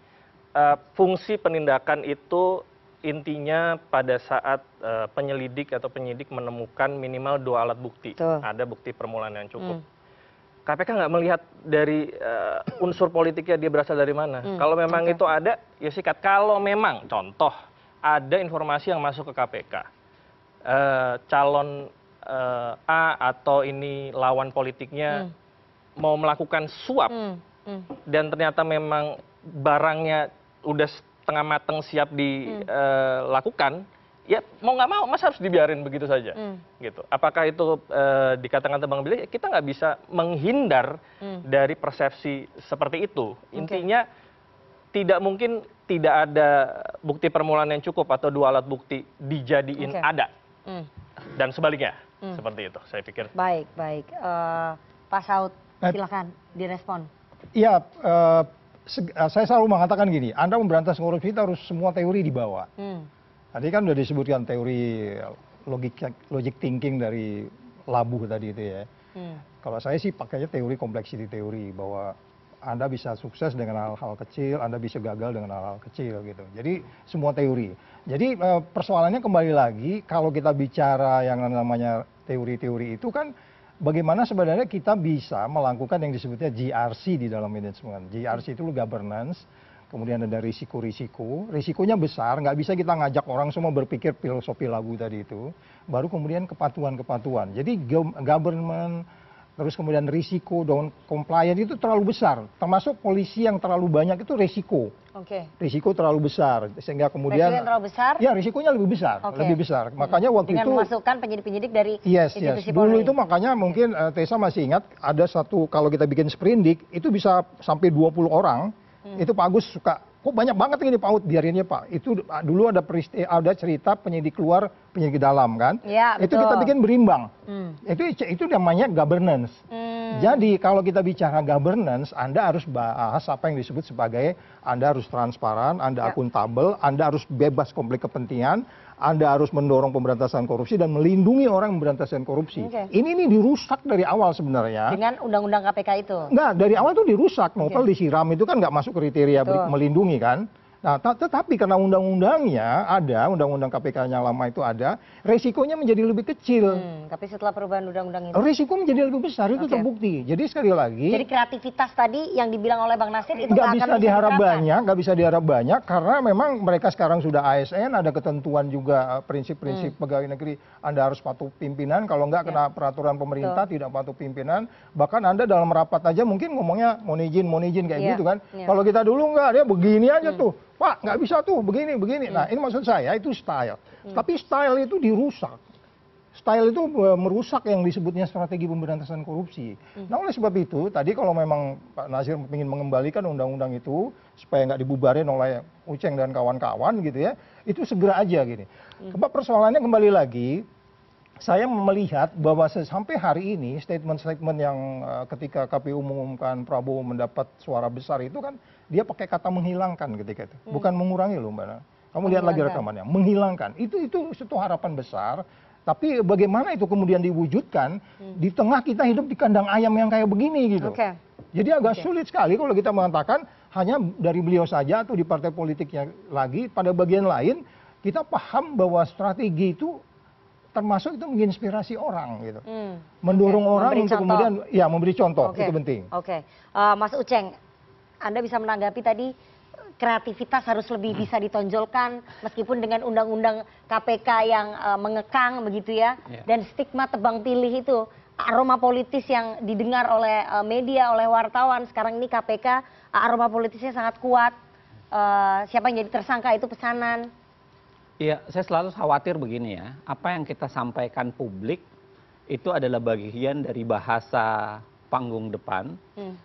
fungsi penindakan itu intinya pada saat penyelidik atau penyidik menemukan minimal 2 alat bukti. Ada bukti permulaan yang cukup. KPK nggak melihat dari unsur politiknya dia berasal dari mana. Kalau memang itu ada, ya sikat. Kalau memang, contoh, ada informasi yang masuk ke KPK, calon A atau ini lawan politiknya mau melakukan suap, dan ternyata memang barangnya udah tengah mateng siap dilakukan, ya mau nggak mau mas harus dibiarin begitu saja. Gitu. Apakah itu dikatakan tebang pilih? Kita nggak bisa menghindar dari persepsi seperti itu. Intinya tidak mungkin tidak ada bukti permulaan yang cukup atau 2 alat bukti dijadiin ada. Dan sebaliknya, seperti itu saya pikir. Baik. Pak Saud, silakan direspon. Iya, saya selalu mengatakan gini, Anda memberantas korupsi itu harus semua teori dibawa. Tadi kan sudah disebutkan teori logic thinking dari Labuh tadi itu ya. Kalau saya sih pakainya teori complexity teori, bahwa Anda bisa sukses dengan hal-hal kecil, Anda bisa gagal dengan hal-hal kecil gitu. Jadi semua teori. Jadi persoalannya kembali lagi, kalau kita bicara yang namanya teori-teori itu kan, bagaimana sebenarnya kita bisa melakukan yang disebutnya GRC di dalam manajemen. GRC itu governance, kemudian ada risiko-risiko. Risikonya besar, nggak bisa kita ngajak orang semua berpikir filosofi Labuh tadi itu. Baru kemudian kepatuhan-kepatuhan. Jadi government, terus kemudian risiko dan compliance itu terlalu besar. Termasuk polisi yang terlalu banyak itu risiko. Risiko terlalu besar, sehingga kemudian risiko yang terlalu besar? Ya, risikonya lebih besar, lebih besar. Makanya waktu dengan itu memasukkan penyidik-penyidik dari institusi dulu Polri. itu makanya mungkin Tessa masih ingat ada satu, kalau kita bikin sprindik itu bisa sampai 20 orang. Itu Pak Agus suka, kok banyak banget ini Pak Ud, biarinnya Pak. Itu dulu ada cerita penyidik luar, penyidik dalam kan. Itu kita bikin berimbang. Itu namanya governance. Jadi kalau kita bicara governance, Anda harus bahas apa yang disebut sebagai Anda harus transparan, Anda akuntabel, Anda harus bebas konflik kepentingan, Anda harus mendorong pemberantasan korupsi dan melindungi orang pemberantasan korupsi. Ini dirusak dari awal sebenarnya. Dengan undang-undang KPK itu? Enggak, dari awal tuh dirusak. Novel disiram itu kan nggak masuk kriteria melindungi kan. Nah, tetapi karena undang-undangnya ada, undang-undang KPK yang lama itu ada, resikonya menjadi lebih kecil. Tapi setelah perubahan undang-undang itu? Resiko menjadi lebih besar, itu terbukti. Jadi sekali lagi... Jadi kreativitas tadi yang dibilang oleh Bang Nasir itu nggak bisa diharap banyak, nggak bisa diharap banyak, karena memang mereka sekarang sudah ASN, ada ketentuan juga prinsip-prinsip pegawai negeri, Anda harus patuh pimpinan, kalau nggak kena peraturan pemerintah, tidak patuh pimpinan, bahkan Anda dalam rapat aja mungkin ngomongnya mohon izin kayak gitu kan. Kalau kita dulu nggak, dia begini aja tuh. Pak, nggak bisa tuh, begini. Nah, ini maksud saya, itu style. Tapi style itu dirusak. Style itu merusak yang disebutnya strategi pemberantasan korupsi. Nah, oleh sebab itu, tadi kalau memang Pak Nasir ingin mengembalikan undang-undang itu, supaya nggak dibubarin oleh Uceng dan kawan-kawan gitu ya, itu segera aja gini. Persoalannya kembali lagi, saya melihat bahwa sampai hari ini, statement-statement yang ketika KPU mengumumkan Prabowo mendapat suara besar itu kan, dia pakai kata menghilangkan ketika itu, bukan mengurangi loh Mbak. Kamu lihat lagi rekamannya, menghilangkan. Itu satu harapan besar, tapi bagaimana itu kemudian diwujudkan di tengah kita hidup di kandang ayam yang kayak begini gitu. Jadi agak sulit sekali kalau kita mengatakan hanya dari beliau saja atau di partai politiknya lagi, pada bagian lain kita paham bahwa strategi itu termasuk itu menginspirasi orang gitu. Mendorong orang untuk kemudian ya memberi contoh, itu penting. Mas Uceng, Anda bisa menanggapi tadi kreativitas harus lebih bisa ditonjolkan meskipun dengan undang-undang KPK yang mengekang begitu ya. Dan stigma tebang pilih itu, aroma politis yang didengar oleh media, oleh wartawan, sekarang ini KPK aroma politisnya sangat kuat. Siapa yang jadi tersangka itu pesanan. Iya, saya selalu khawatir begini ya, apa yang kita sampaikan publik itu adalah bagian dari bahasa panggung depan,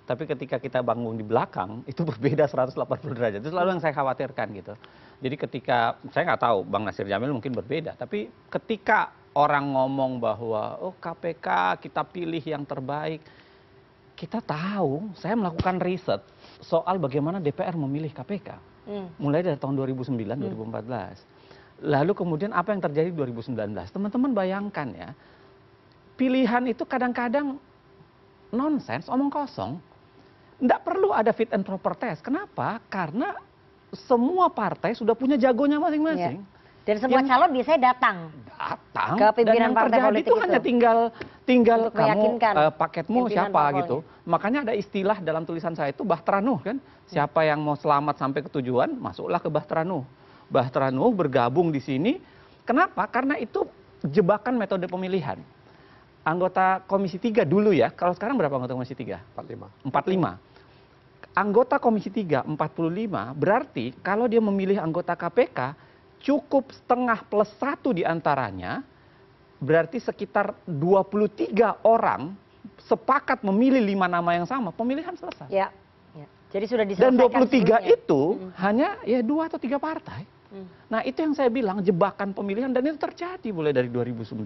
tapi ketika kita bangun di belakang itu berbeda 180 derajat. Itu selalu yang saya khawatirkan gitu. Jadi ketika, saya nggak tahu Bang Nasir Jamil mungkin berbeda, tapi ketika orang ngomong bahwa oh KPK kita pilih yang terbaik, kita tahu, saya melakukan riset soal bagaimana DPR memilih KPK, mulai dari tahun 2009, 2014. Lalu kemudian apa yang terjadi 2019? Teman-teman bayangkan ya, pilihan itu kadang-kadang nonsens, omong kosong. Nggak perlu ada fit and proper test. Kenapa? Karena semua partai sudah punya jagonya masing-masing. Dan semua calon biasanya datang ke pimpinan partai politik itu. Hanya tinggal kamu paketmu siapa gitu. Makanya ada istilah dalam tulisan saya itu Bahtera Nuh kan. Siapa yang mau selamat sampai ke tujuan, masuklah ke Bahtera Nuh. Bahtera Nuh bergabung di sini. Kenapa? Karena itu jebakan metode pemilihan. Anggota Komisi 3 dulu ya, kalau sekarang berapa anggota Komisi 3? 45. Anggota Komisi 3, 45, berarti kalau dia memilih anggota KPK, cukup setengah plus 1 diantaranya, berarti sekitar 23 orang sepakat memilih 5 nama yang sama, pemilihan selesai. Jadi sudah diselesaikan. Dan 23 itu hanya ya 2 atau 3 partai. Nah itu yang saya bilang, jebakan pemilihan, dan itu terjadi mulai dari 2009,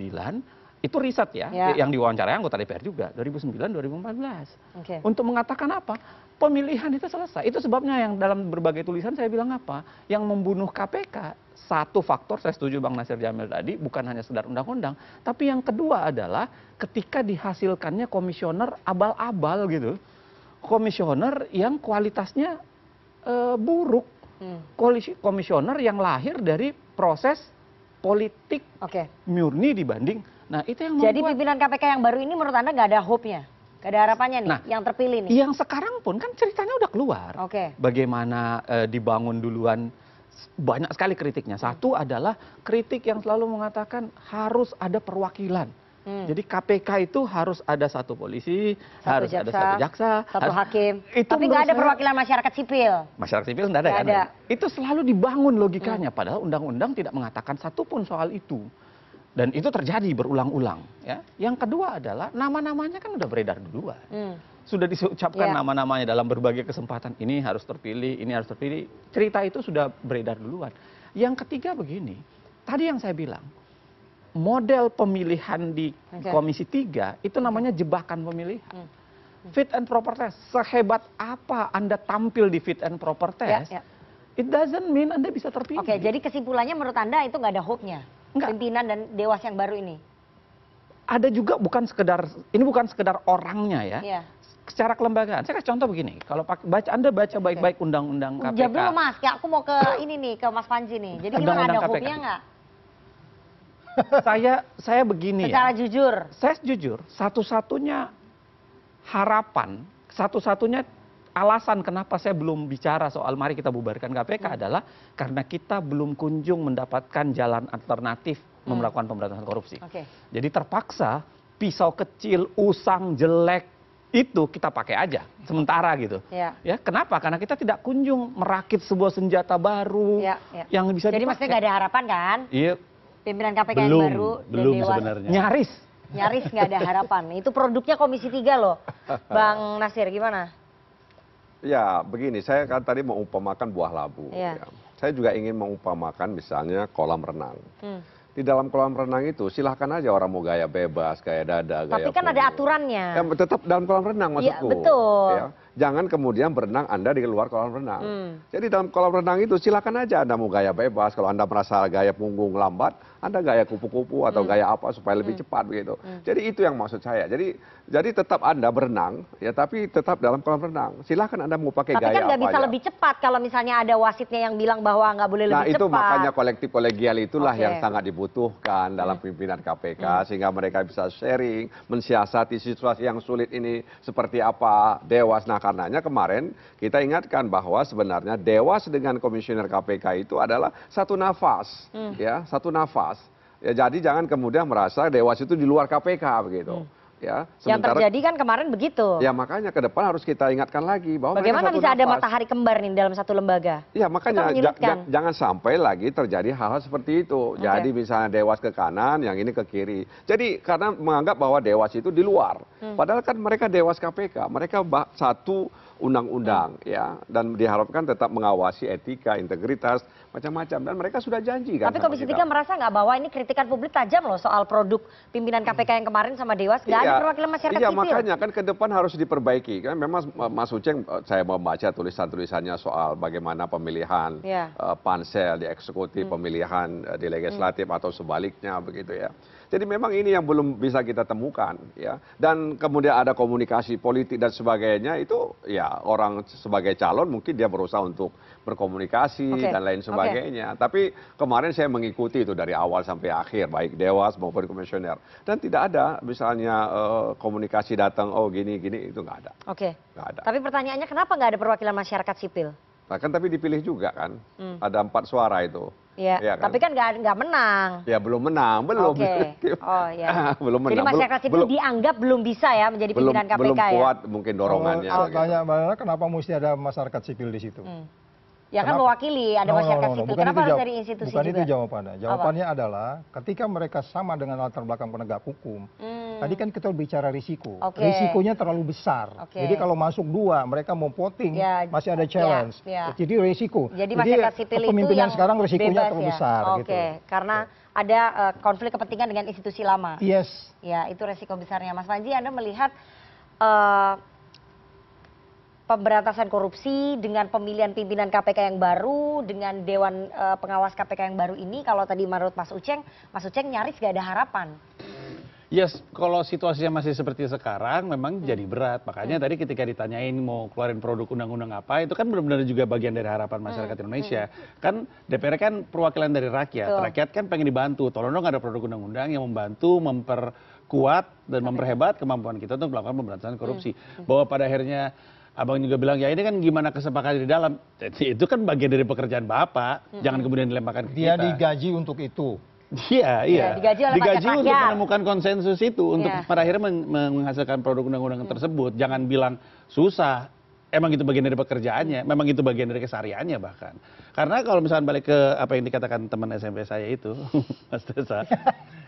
itu riset ya, yang diwawancarai anggota DPR juga, 2009-2014. Untuk mengatakan apa? Pemilihan itu selesai. Itu sebabnya yang dalam berbagai tulisan saya bilang apa? Yang membunuh KPK, satu faktor, saya setuju Bang Nasir Jamil tadi, bukan hanya sekedar undang-undang, tapi yang kedua adalah ketika dihasilkannya komisioner abal-abal gitu. Komisioner yang kualitasnya buruk. Komisioner yang lahir dari proses politik murni dibanding. Nah, itu yang jadi pimpinan KPK yang baru ini menurut Anda nggak ada hope-nya? Nggak ada harapannya nih, yang terpilih nih? Yang sekarang pun kan ceritanya udah keluar. Bagaimana dibangun duluan, banyak sekali kritiknya. Satu adalah kritik yang selalu mengatakan harus ada perwakilan. Jadi KPK itu harus ada satu polisi, harus ada satu jaksa, satu hakim. Tapi nggak ada perwakilan masyarakat sipil. Masyarakat sipil nggak ada kan? Itu selalu dibangun logikanya, padahal undang-undang tidak mengatakan satupun soal itu. Dan itu terjadi berulang-ulang. Ya. Yang kedua adalah nama-namanya kan udah beredar duluan. Sudah diucapkan nama-namanya dalam berbagai kesempatan. Ini harus terpilih, ini harus terpilih. Cerita itu sudah beredar duluan. Yang ketiga begini, tadi yang saya bilang, model pemilihan di Komisi 3 itu namanya jebakan pemilihan. Fit and proper test, sehebat apa Anda tampil di fit and proper test, It doesn't mean Anda bisa terpilih. Oke, jadi kesimpulannya menurut Anda itu nggak ada hope-nya? Pimpinan dan Dewas yang baru ini? Ada juga ini bukan sekedar orangnya ya. Iya. Secara kelembagaan, saya kasih contoh begini, kalau Anda baca baik-baik undang-undang KPK. Jawab dulu Mas, ya aku mau ke ini nih, ke Mas Panji nih. Jadi gimana, ada hope-nya nggak? Saya begini secara ya. jujur. Saya jujur, satu-satunya harapan, satu-satunya alasan kenapa saya belum bicara soal mari kita bubarkan KPK adalah karena kita belum kunjung mendapatkan jalan alternatif melakukan pemberantasan korupsi. Jadi terpaksa pisau kecil, usang, jelek itu kita pakai aja sementara gitu. Ya, kenapa? Karena kita tidak kunjung merakit sebuah senjata baru yang bisa Jadi maksudnya nggak ada harapan kan? Iya. Pimpinan KPK yang baru belum sebenarnya. Nyaris nggak ada harapan. Itu produknya Komisi 3 loh. Bang Nasir gimana? Ya begini, saya kan tadi mengumpamakan buah labu. Ya. Saya juga ingin mengumpamakan misalnya kolam renang. Di dalam kolam renang itu silahkan aja orang mau gaya bebas, gaya dada, gaya Tapi kan ada aturannya. Ya, tetap dalam kolam renang maksudku. Ya, betul. Ya. Jangan kemudian berenang Anda di luar kolam renang. Jadi dalam kolam renang itu silahkan aja Anda mau gaya bebas. Kalau Anda merasa gaya punggung lambat, Anda gaya kupu-kupu atau gaya apa supaya lebih cepat begitu. Jadi itu yang maksud saya. Jadi tetap Anda berenang, ya tapi tetap dalam kolam renang. Silahkan Anda mau pakai gaya apa aja. Tapi kan nggak bisa lebih cepat kalau misalnya ada wasitnya yang bilang bahwa nggak boleh lebih cepat. Nah itu makanya kolektif kolegial itulah yang sangat dibutuhkan dalam pimpinan KPK. Sehingga mereka bisa sharing, mensiasati situasi yang sulit ini seperti apa. Dewas, nah karenanya kemarin kita ingatkan bahwa sebenarnya Dewas dengan komisioner KPK itu adalah satu nafas. Ya, satu nafas. Ya, jadi jangan kemudian merasa Dewas itu di luar KPK begitu. Ya, yang terjadi kan kemarin begitu. Ya makanya ke depan harus kita ingatkan lagi bahwa bagaimana bisa ada matahari kembar nih dalam satu lembaga. Ya makanya jangan sampai lagi terjadi hal-hal seperti itu. Jadi misalnya Dewas ke kanan, yang ini ke kiri. Jadi karena menganggap bahwa Dewas itu di luar. Padahal kan mereka Dewas KPK, mereka satu undang-undang ya, dan diharapkan tetap mengawasi etika, integritas, macam-macam, dan mereka sudah janji kan. Tapi Komisi 3 merasa nggak bahwa ini kritikan publik tajam loh soal produk pimpinan KPK yang kemarin sama Dewas, nggak ada perwakilan masyarakat sipil. Iya makanya kan ke depan harus diperbaiki kan. Memang Mas Uceng, saya membaca tulisan-tulisannya soal bagaimana pemilihan pansel di eksekutif, pemilihan di legislatif atau sebaliknya begitu ya. Jadi memang ini yang belum bisa kita temukan ya. Dan kemudian ada komunikasi politik dan sebagainya itu ya orang sebagai calon mungkin dia berusaha untuk berkomunikasi dan lain sebagainya. Tapi kemarin saya mengikuti itu dari awal sampai akhir baik Dewas maupun komisioner. Dan tidak ada misalnya komunikasi datang oh gini-gini itu nggak ada. Nggak ada. Tapi pertanyaannya kenapa nggak ada perwakilan masyarakat sipil? Nah kan tapi dipilih juga kan. Ada 4 suara itu. Ya, kan? Tapi kan nggak menang. Ya belum menang, belum. Oh ya. Belum menang. Jadi masyarakat sipil dianggap belum bisa ya menjadi pimpinan KPK belum kuat mungkin dorongannya. Kalau tanya kenapa mesti ada masyarakat sipil di situ? Ya kan mewakili, ada masyarakat sipil. Kenapa harus dari institusi bukan juga? Itu jawabannya. Jawabannya adalah ketika mereka sama dengan latar belakang penegak hukum, tadi kan kita bicara risiko. Risikonya terlalu besar. Jadi kalau masuk 2, mereka mau voting, masih ada challenge. Jadi risiko. Jadi masyarakat sipil itu kepemimpinan yang sekarang risikonya terlalu besar. Karena ada konflik kepentingan dengan institusi lama. Yes. Ya, itu resiko besarnya. Mas Panji, Anda melihat pemberantasan korupsi dengan pemilihan pimpinan KPK yang baru, dengan Dewan Pengawas KPK yang baru ini, kalau tadi menurut Mas Uceng nyaris gak ada harapan. Yes, kalau situasinya masih seperti sekarang memang jadi berat. Makanya tadi ketika ditanyain mau keluarin produk undang-undang apa, itu kan benar-benar juga bagian dari harapan masyarakat Indonesia. Kan DPR kan perwakilan dari rakyat. Rakyat kan pengen dibantu. Tolong dong ada produk undang-undang yang membantu memperkuat dan memperhebat kemampuan kita untuk melakukan pemberantasan korupsi. Bahwa pada akhirnya Abang juga bilang, ya ini kan gimana kesepakatan di dalam. Jadi itu kan bagian dari pekerjaan Bapak. Jangan kemudian dilemparkan ke kita. Dia digaji untuk itu. Iya. Digaji untuk menemukan konsensus itu. Untuk pada akhirnya menghasilkan produk undang-undang tersebut. Jangan bilang susah. Emang itu bagian dari pekerjaannya. Memang itu bagian dari kesehariannya bahkan. Karena kalau misalnya balik ke apa yang dikatakan teman SMP saya itu, Mas Desa.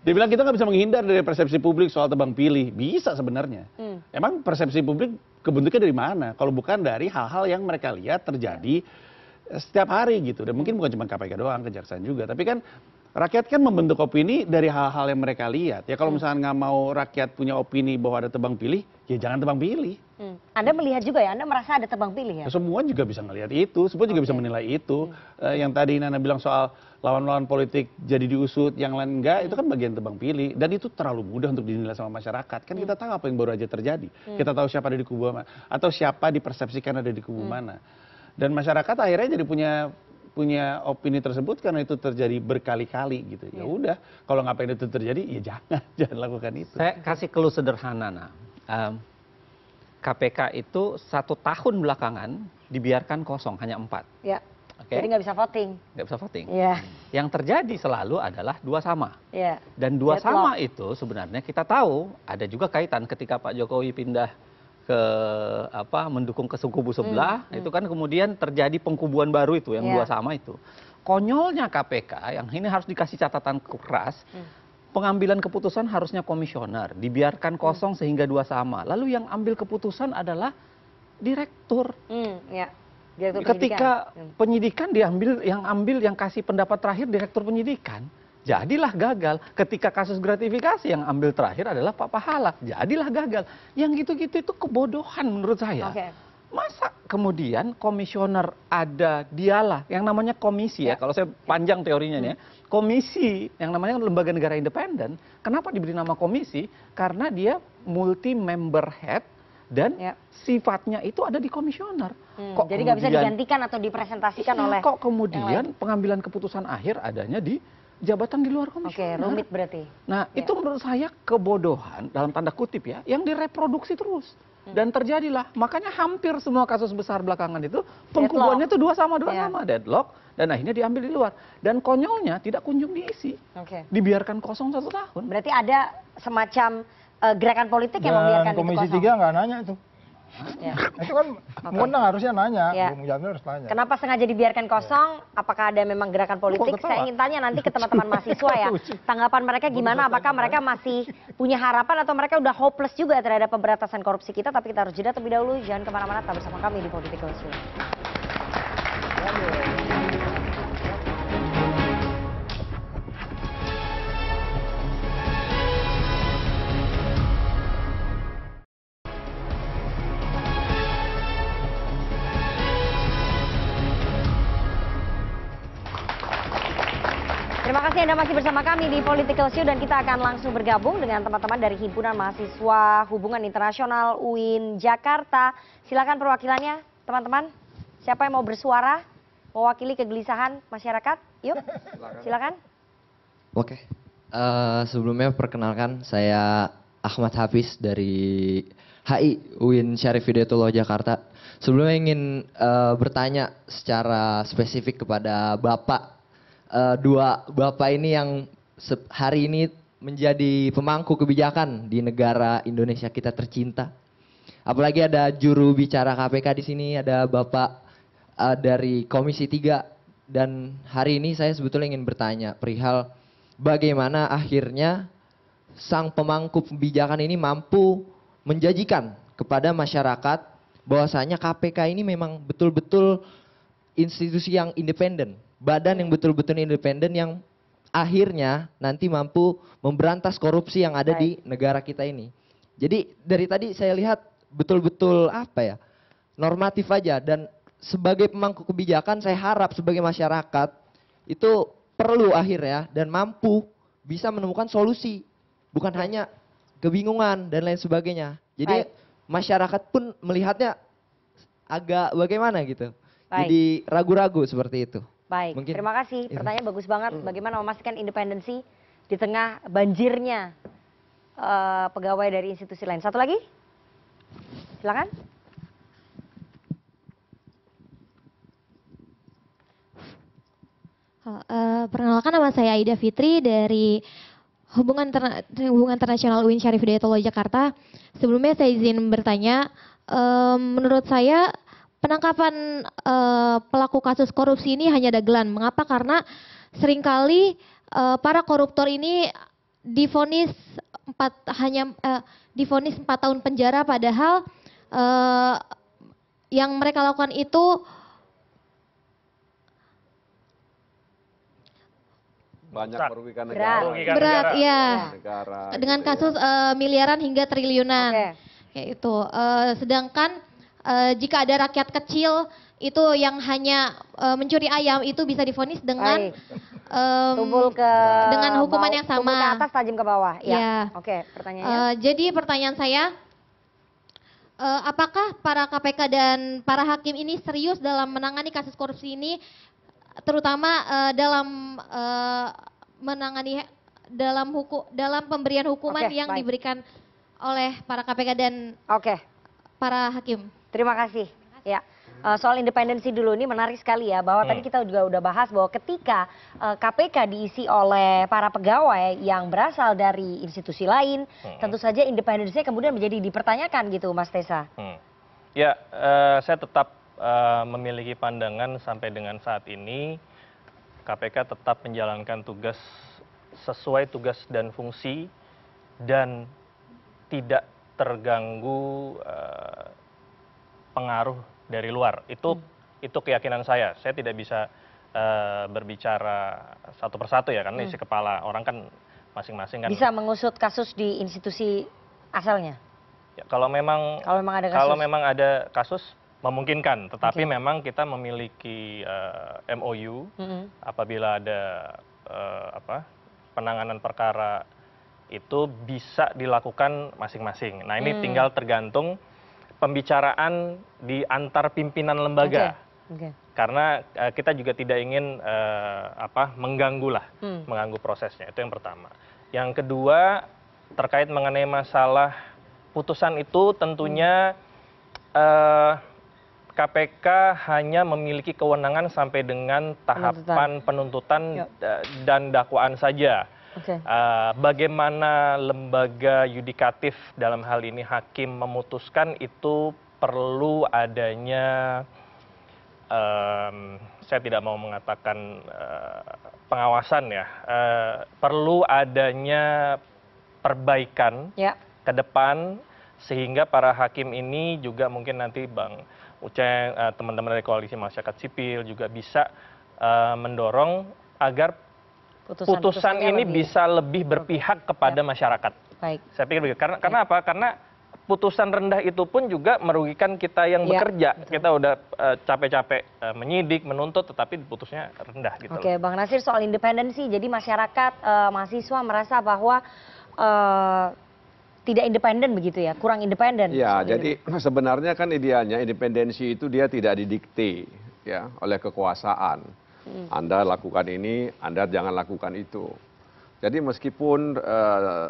Dia bilang kita nggak bisa menghindar dari persepsi publik soal tebang pilih. Bisa sebenarnya. Emang persepsi publik kebentuknya dari mana? Kalau bukan dari hal-hal yang mereka lihat terjadi setiap hari gitu. Dan mungkin bukan cuma KPK doang, kejaksaan juga. Tapi kan Rakyat kan membentuk opini dari hal-hal yang mereka lihat. Ya kalau misalnya nggak mau rakyat punya opini bahwa ada tebang pilih, ya jangan tebang pilih. Anda melihat juga ya, Anda merasa ada tebang pilih ya? Semua juga bisa ngelihat itu, semua juga bisa menilai itu. Yang tadi Nana bilang soal lawan-lawan politik jadi diusut, yang lain enggak, itu kan bagian tebang pilih. Dan itu terlalu mudah untuk dinilai sama masyarakat. Kan kita tahu apa yang baru aja terjadi. Kita tahu siapa ada di kubu mana, atau siapa dipersepsikan ada di kubu mana. Dan masyarakat akhirnya jadi punya opini tersebut karena itu terjadi berkali-kali gitu. Ya udah, kalau nggak pengen itu terjadi, ya jangan lakukan itu. Saya kasih clue sederhana, nah. KPK itu 1 tahun belakangan dibiarkan kosong, hanya 4. Ya. Okay? Jadi nggak bisa voting. Nggak bisa voting. Iya. Yang terjadi selalu adalah 2 sama. Iya. Dan 2 sama itu sebenarnya kita tahu ada juga kaitan ketika Pak Jokowi pindah ke mendukung ke kubu sebelah, itu kan kemudian terjadi pengkubuan baru itu yang 2 sama itu. Konyolnya KPK yang ini harus dikasih catatan keras. Pengambilan keputusan harusnya komisioner, dibiarkan kosong sehingga 2 sama. Lalu yang ambil keputusan adalah direktur. Direktur Ketika penyidikan yang kasih pendapat terakhir direktur penyidikan. Jadilah gagal. Ketika kasus gratifikasi yang ambil terakhir adalah Pak Pahala. Jadilah gagal. Yang gitu-gitu itu kebodohan menurut saya. Masa kemudian komisioner ada dialah yang namanya komisi ya. Kalau saya panjang teorinya nih ya. Komisi yang namanya lembaga negara independen. Kenapa diberi nama komisi? Karena dia multi member head dan sifatnya itu ada di komisioner. Jadi nggak bisa digantikan atau dipresentasikan oleh. Kok kemudian pengambilan keputusan akhir adanya di jabatan di luar komisioner. Rumit berarti. Nah, itu menurut saya kebodohan dalam tanda kutip ya, yang direproduksi terus. Dan terjadilah, makanya hampir semua kasus besar belakangan itu pengkubuannya itu 2 sama deadlock, dan akhirnya diambil di luar. Dan konyolnya tidak kunjung diisi. Dibiarkan kosong 1 tahun. Berarti ada semacam gerakan politik yang membiarkan itu kosong. Komisi 3 nggak nanya itu. Itu kan menang harusnya nanya, Bung Jamil harus tanya. Kenapa sengaja dibiarkan kosong? Apakah ada memang gerakan politik? Saya ingin tanya nanti ke teman-teman mahasiswa ya. Tanggapan mereka gimana? Apakah mereka masih punya harapan atau mereka udah hopeless juga terhadap pemberantasan korupsi kita? Tapi kita harus jeda terlebih dahulu. Jangan kemana-mana, tetap bersama kami di Political Show. Terima kasih Anda masih bersama kami di Political Show dan kita akan langsung bergabung dengan teman-teman dari Himpunan Mahasiswa Hubungan Internasional UIN Jakarta. Silakan perwakilannya, teman-teman. Siapa yang mau bersuara, mewakili kegelisahan masyarakat? Yuk, silakan. Oke, sebelumnya perkenalkan saya Ahmad Hafiz dari HI UIN Syarif Hidayatullah Jakarta. Sebelumnya ingin bertanya secara spesifik kepada Bapak. 2 Bapak ini yang hari ini menjadi pemangku kebijakan di negara Indonesia kita tercinta. Apalagi ada juru bicara KPK di sini, ada Bapak dari Komisi 3. Dan hari ini saya sebetulnya ingin bertanya perihal bagaimana akhirnya sang pemangku kebijakan ini mampu menjanjikan kepada masyarakat bahwasanya KPK ini memang betul-betul institusi yang independen. Badan yang betul-betul independen yang akhirnya nanti mampu memberantas korupsi yang ada di negara kita ini. Jadi dari tadi saya lihat betul-betul normatif aja, dan sebagai pemangku kebijakan saya harap sebagai masyarakat itu perlu akhirnya dan mampu bisa menemukan solusi, bukan hanya kebingungan dan lain sebagainya. Jadi masyarakat pun melihatnya agak bagaimana gitu. Jadi ragu-ragu seperti itu. Baik, mungkin. Terima kasih. Pertanyaan bagus banget. Bagaimana memastikan independensi di tengah banjirnya pegawai dari institusi lain. Satu lagi, silakan. Perkenalkan, nama saya Aida Fitri dari Hubungan Internasional UIN Syarif Hidayatullah Jakarta. Sebelumnya saya izin bertanya, menurut saya penangkapan pelaku kasus korupsi ini hanya dagelan. Mengapa? Karena seringkali para koruptor ini divonis 4 tahun penjara, padahal yang mereka lakukan itu banyak Besar. merugikan Berat. negara. Berat, ya. Negara, Dengan gitu ya. kasus miliaran hingga triliunan. Oke. Kayak itu. Sedangkan jika ada rakyat kecil itu yang hanya mencuri ayam itu bisa divonis dengan tumpul ke dengan hukuman yang sama. Tumpul ke atas, tajam ke bawah. Ya. Ya. Oke, pertanyaannya. Jadi pertanyaan saya, apakah para KPK dan para hakim ini serius dalam menangani kasus korupsi ini, terutama dalam menangani dalam pemberian hukuman Oke, yang baik. diberikan oleh para KPK dan para hakim? Terima kasih. Ya, soal independensi dulu ini menarik sekali ya, bahwa tadi kita juga udah bahas bahwa ketika KPK diisi oleh para pegawai yang berasal dari institusi lain, tentu saja independensinya kemudian menjadi dipertanyakan gitu, Mas Tessa. Ya, saya tetap memiliki pandangan sampai dengan saat ini KPK tetap menjalankan tugas sesuai tugas dan fungsi dan tidak terganggu pengaruh dari luar. Itu keyakinan saya. Saya tidak bisa berbicara satu persatu ya, karena isi kepala orang kan masing-masing kan. Bisa mengusut kasus di institusi asalnya? Ya, kalau memang ada kasus memungkinkan, tetapi memang kita memiliki MOU apabila ada penanganan perkara itu bisa dilakukan masing-masing. Nah, ini tinggal tergantung pembicaraan di antar pimpinan lembaga. Karena kita juga tidak ingin mengganggu prosesnya. Itu yang pertama. Yang kedua, terkait mengenai masalah putusan itu, tentunya KPK hanya memiliki kewenangan sampai dengan tahapan penuntutan dan dakwaan saja. Bagaimana lembaga yudikatif dalam hal ini hakim memutuskan itu perlu adanya, saya tidak mau mengatakan pengawasan ya, perlu adanya perbaikan ke depan sehingga para hakim ini juga mungkin nanti Bang Uceng, teman-teman dari koalisi masyarakat sipil juga bisa mendorong agar putusan ini bisa lebih berpihak kepada masyarakat. Saya pikir begitu. Karena apa? Karena putusan rendah itu pun juga merugikan kita yang bekerja. Kita udah capek-capek menyidik, menuntut, tetapi putusnya rendah gitu. Oke, Bang Nasir, soal independensi, jadi masyarakat, mahasiswa merasa bahwa tidak independen begitu ya, kurang independen. Ya, jadi sebenarnya kan idealnya independensi itu dia tidak didikte ya oleh kekuasaan. Anda lakukan ini, Anda jangan lakukan itu. Jadi meskipun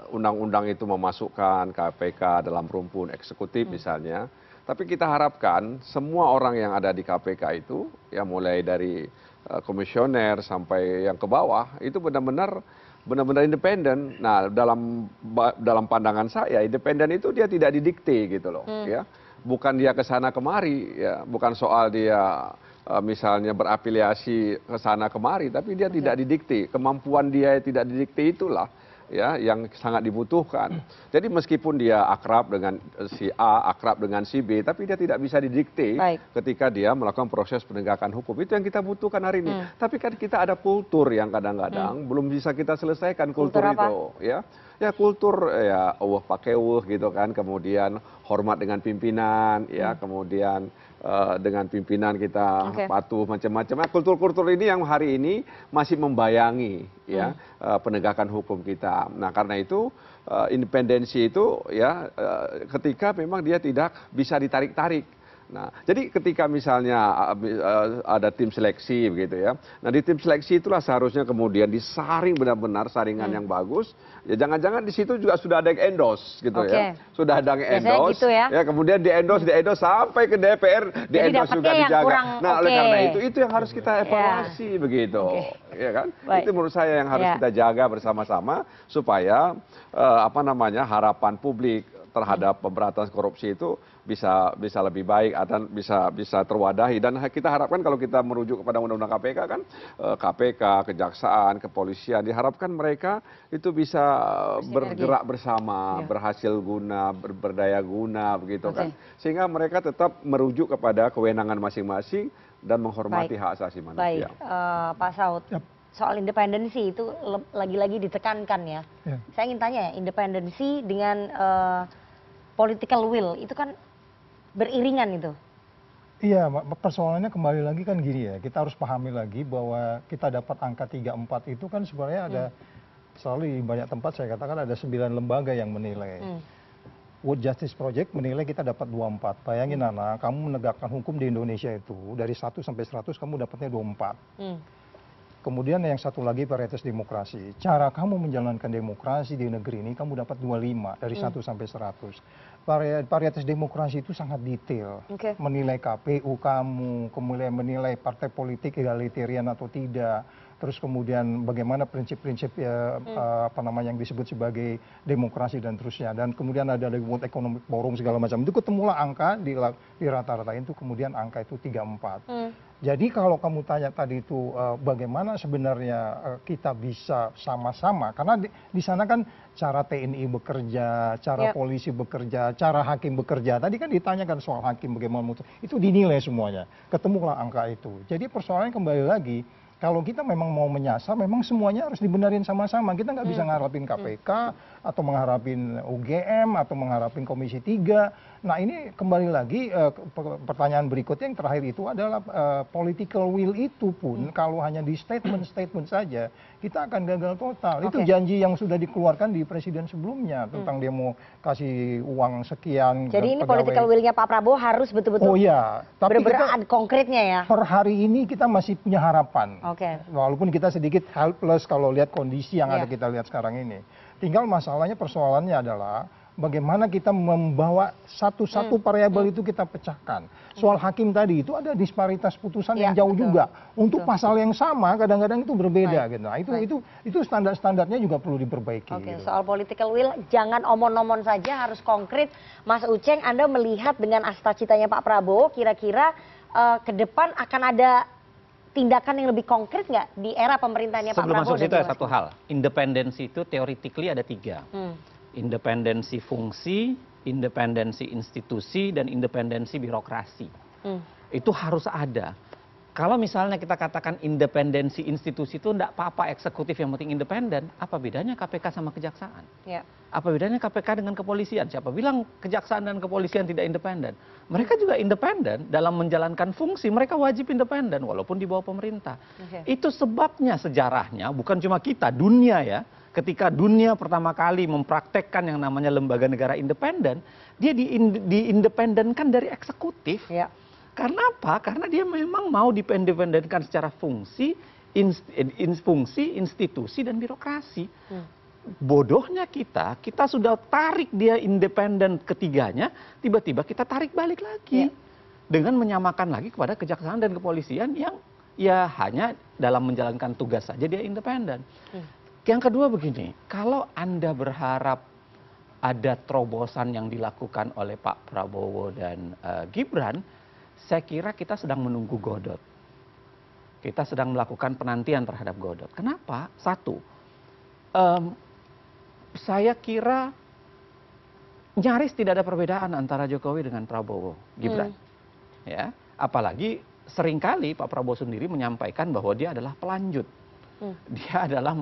undang-undang itu memasukkan KPK dalam rumpun eksekutif misalnya, tapi kita harapkan semua orang yang ada di KPK itu, ya mulai dari komisioner sampai yang ke bawah, itu benar-benar independen. Nah, dalam pandangan saya, independen itu dia tidak didikte gitu loh, ya. Bukan dia ke sana kemari, ya, bukan soal dia misalnya berafiliasi ke sana kemari, tapi dia tidak didikte. Kemampuan dia tidak didikte itulah ya yang sangat dibutuhkan. Jadi meskipun dia akrab dengan si A, akrab dengan si B, tapi dia tidak bisa didikte ketika dia melakukan proses penegakan hukum. Itu yang kita butuhkan hari ini. Tapi kan kita ada kultur yang kadang-kadang belum bisa kita selesaikan kultur itu, ya. Ya kultur ya pakai gitu kan, kemudian hormat dengan pimpinan, ya, kemudian dengan pimpinan kita patuh macam-macam. Nah, kultur-kultur ini yang hari ini masih membayangi ya penegakan hukum kita. Nah, karena itu independensi itu ya ketika memang dia tidak bisa ditarik-tarik. Nah, jadi ketika misalnya ada tim seleksi begitu ya. Nah, di tim seleksi itulah seharusnya kemudian disaring benar-benar saringan yang bagus. Ya jangan-jangan di situ juga sudah ada yang endorse gitu ya. Sudah ada yang endorse. Gitu ya, kemudian di-endorse sampai ke DPR, di-endorse juga dijaga. Nah, oleh karena itu yang harus kita evaluasi begitu. Ya kan? Itu menurut saya yang harus kita jaga bersama-sama supaya harapan publik terhadap pemberantasan korupsi itu bisa lebih baik dan bisa terwadahi. Dan kita harapkan kalau kita merujuk kepada undang-undang KPK kan, KPK, kejaksaan, kepolisian, diharapkan mereka itu bisa bergerak bersama, berhasil guna, berdaya guna begitu kan. Sehingga mereka tetap merujuk kepada kewenangan masing-masing dan menghormati hak asasi manusia. Baik, Pak Saud. soal independensi itu lagi-lagi ditekankan ya. Saya ingin tanya ya, independensi dengan political will itu kan beriringan itu. Iya, persoalannya kembali lagi kan gini ya, kita harus pahami lagi bahwa kita dapat angka 34 itu kan sebenarnya ada, selalu di banyak tempat saya katakan ada 9 lembaga yang menilai. World Justice Project menilai kita dapat 24. Bayangin Nana, kamu menegakkan hukum di Indonesia itu, dari 1 sampai 100 kamu dapatnya 24. Kemudian yang satu lagi varietas demokrasi. Cara kamu menjalankan demokrasi di negeri ini kamu dapat 25 dari 1 sampai 100. Varietas demokrasi itu sangat detail. Menilai KPU kamu, kemudian menilai partai politik egalitarian atau tidak. Terus kemudian bagaimana prinsip-prinsip apa namanya yang disebut sebagai demokrasi dan terusnya. Dan kemudian ada World Economic Forum segala macam. Itu ketemulah angka di rata-rata itu kemudian angka itu 34. Jadi kalau kamu tanya tadi itu bagaimana sebenarnya kita bisa sama-sama, karena di sana kan cara TNI bekerja, cara polisi bekerja, cara hakim bekerja. Tadi kan ditanyakan soal hakim bagaimana itu dinilai semuanya. Ketemulah angka itu. Jadi persoalannya kembali lagi, kalau kita memang mau menyasar, memang semuanya harus dibenarin sama-sama. Kita nggak bisa ngarapin KPK, atau mengharapin UGM, atau mengharapin Komisi 3. Nah ini kembali lagi, pertanyaan berikutnya yang terakhir itu adalah political will itu pun, kalau hanya di statement-statement saja, kita akan gagal total. Itu janji yang sudah dikeluarkan di presiden sebelumnya, tentang dia mau kasih uang sekian. Jadi ini political will-nya Pak Prabowo harus betul-betul tapi benar-benar konkretnya ya? Per hari ini kita masih punya harapan. Walaupun kita sedikit helpless kalau lihat kondisi yang ada kita lihat sekarang ini. Tinggal masalahnya, persoalannya adalah bagaimana kita membawa satu-satu variabel itu kita pecahkan. Soal hakim tadi itu ada disparitas putusan yang jauh juga. Untuk pasal yang sama kadang-kadang itu berbeda. Gitu. Nah, itu standar-standarnya juga perlu diperbaiki. Gitu. Soal political will jangan omon-omon saja, harus konkret. Mas Uceng, Anda melihat dengan cita-citanya Pak Prabowo, kira-kira ke depan akan ada tindakan yang lebih konkret nggak di era pemerintahnya Pak Prabowo? Sebelum masuk situ ada satu hal, independensi itu theoretically ada 3. Independensi fungsi, independensi institusi, dan independensi birokrasi. Itu harus ada. Kalau misalnya kita katakan independensi institusi itu enggak apa-apa eksekutif yang penting independen, apa bedanya KPK sama kejaksaan? Apa bedanya KPK dengan kepolisian? Siapa bilang kejaksaan dan kepolisian tidak independen? Mereka juga independen dalam menjalankan fungsi, mereka wajib independen walaupun di bawah pemerintah. Itu sebabnya sejarahnya, bukan cuma kita, dunia ya. Ketika dunia pertama kali mempraktekkan yang namanya lembaga negara independen, dia diindependenkan dari eksekutif. Karena apa? Karena dia memang mau diindependenkan secara fungsi, institusi, dan birokrasi. Bodohnya kita sudah tarik dia independen ketiganya, tiba-tiba kita tarik balik lagi. Dengan menyamakan lagi kepada kejaksaan dan kepolisian yang ya hanya dalam menjalankan tugas saja dia independen. Yang kedua begini, kalau Anda berharap ada terobosan yang dilakukan oleh Pak Prabowo dan Gibran, saya kira kita sedang menunggu Godot. Kita sedang melakukan penantian terhadap Godot. Kenapa? Satu, saya kira nyaris tidak ada perbedaan antara Jokowi dengan Prabowo, Gibran. Ya, apalagi seringkali Pak Prabowo sendiri menyampaikan bahwa dia adalah pelanjut. Dia adalah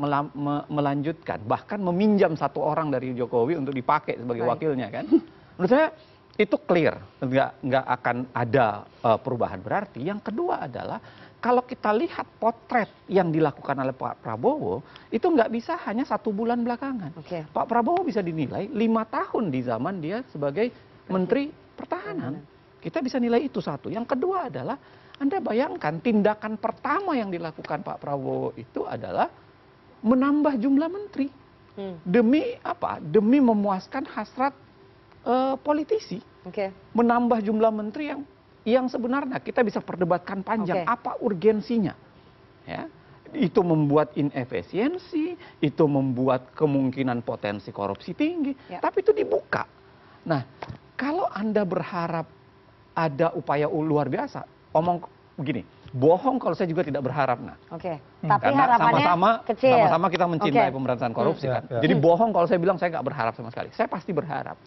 melanjutkan, bahkan meminjam satu orang dari Jokowi untuk dipakai sebagai wakilnya kan. Menurut saya itu clear, nggak akan ada perubahan berarti. Yang kedua adalah kalau kita lihat potret yang dilakukan oleh Pak Prabowo, itu nggak bisa hanya 1 bulan belakangan. Pak Prabowo bisa dinilai 5 tahun di zaman dia sebagai Menteri Pertahanan. Kita bisa nilai itu satu. Yang kedua adalah, Anda bayangkan tindakan pertama yang dilakukan Pak Prabowo itu adalah menambah jumlah menteri. Demi apa? Demi memuaskan hasrat politisi. Menambah jumlah menteri yang sebenarnya kita bisa perdebatkan panjang apa urgensinya. Ya. Itu membuat inefisiensi, itu membuat kemungkinan potensi korupsi tinggi, tapi itu dibuka. Nah, kalau Anda berharap ada upaya luar biasa, omong begini, bohong kalau saya juga tidak berharap. Tapi karena harapannya sama-sama kita mencintai pemberantasan korupsi kan. Jadi bohong kalau saya bilang saya nggak berharap sama sekali. Saya pasti berharap.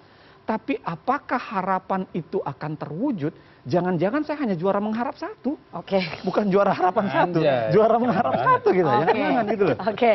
Tapi apakah harapan itu akan terwujud? Jangan-jangan saya hanya juara mengharap satu. Oke. Bukan juara harapan satu. Juara mengharap satu gitu. Jangan gitu loh. Oke.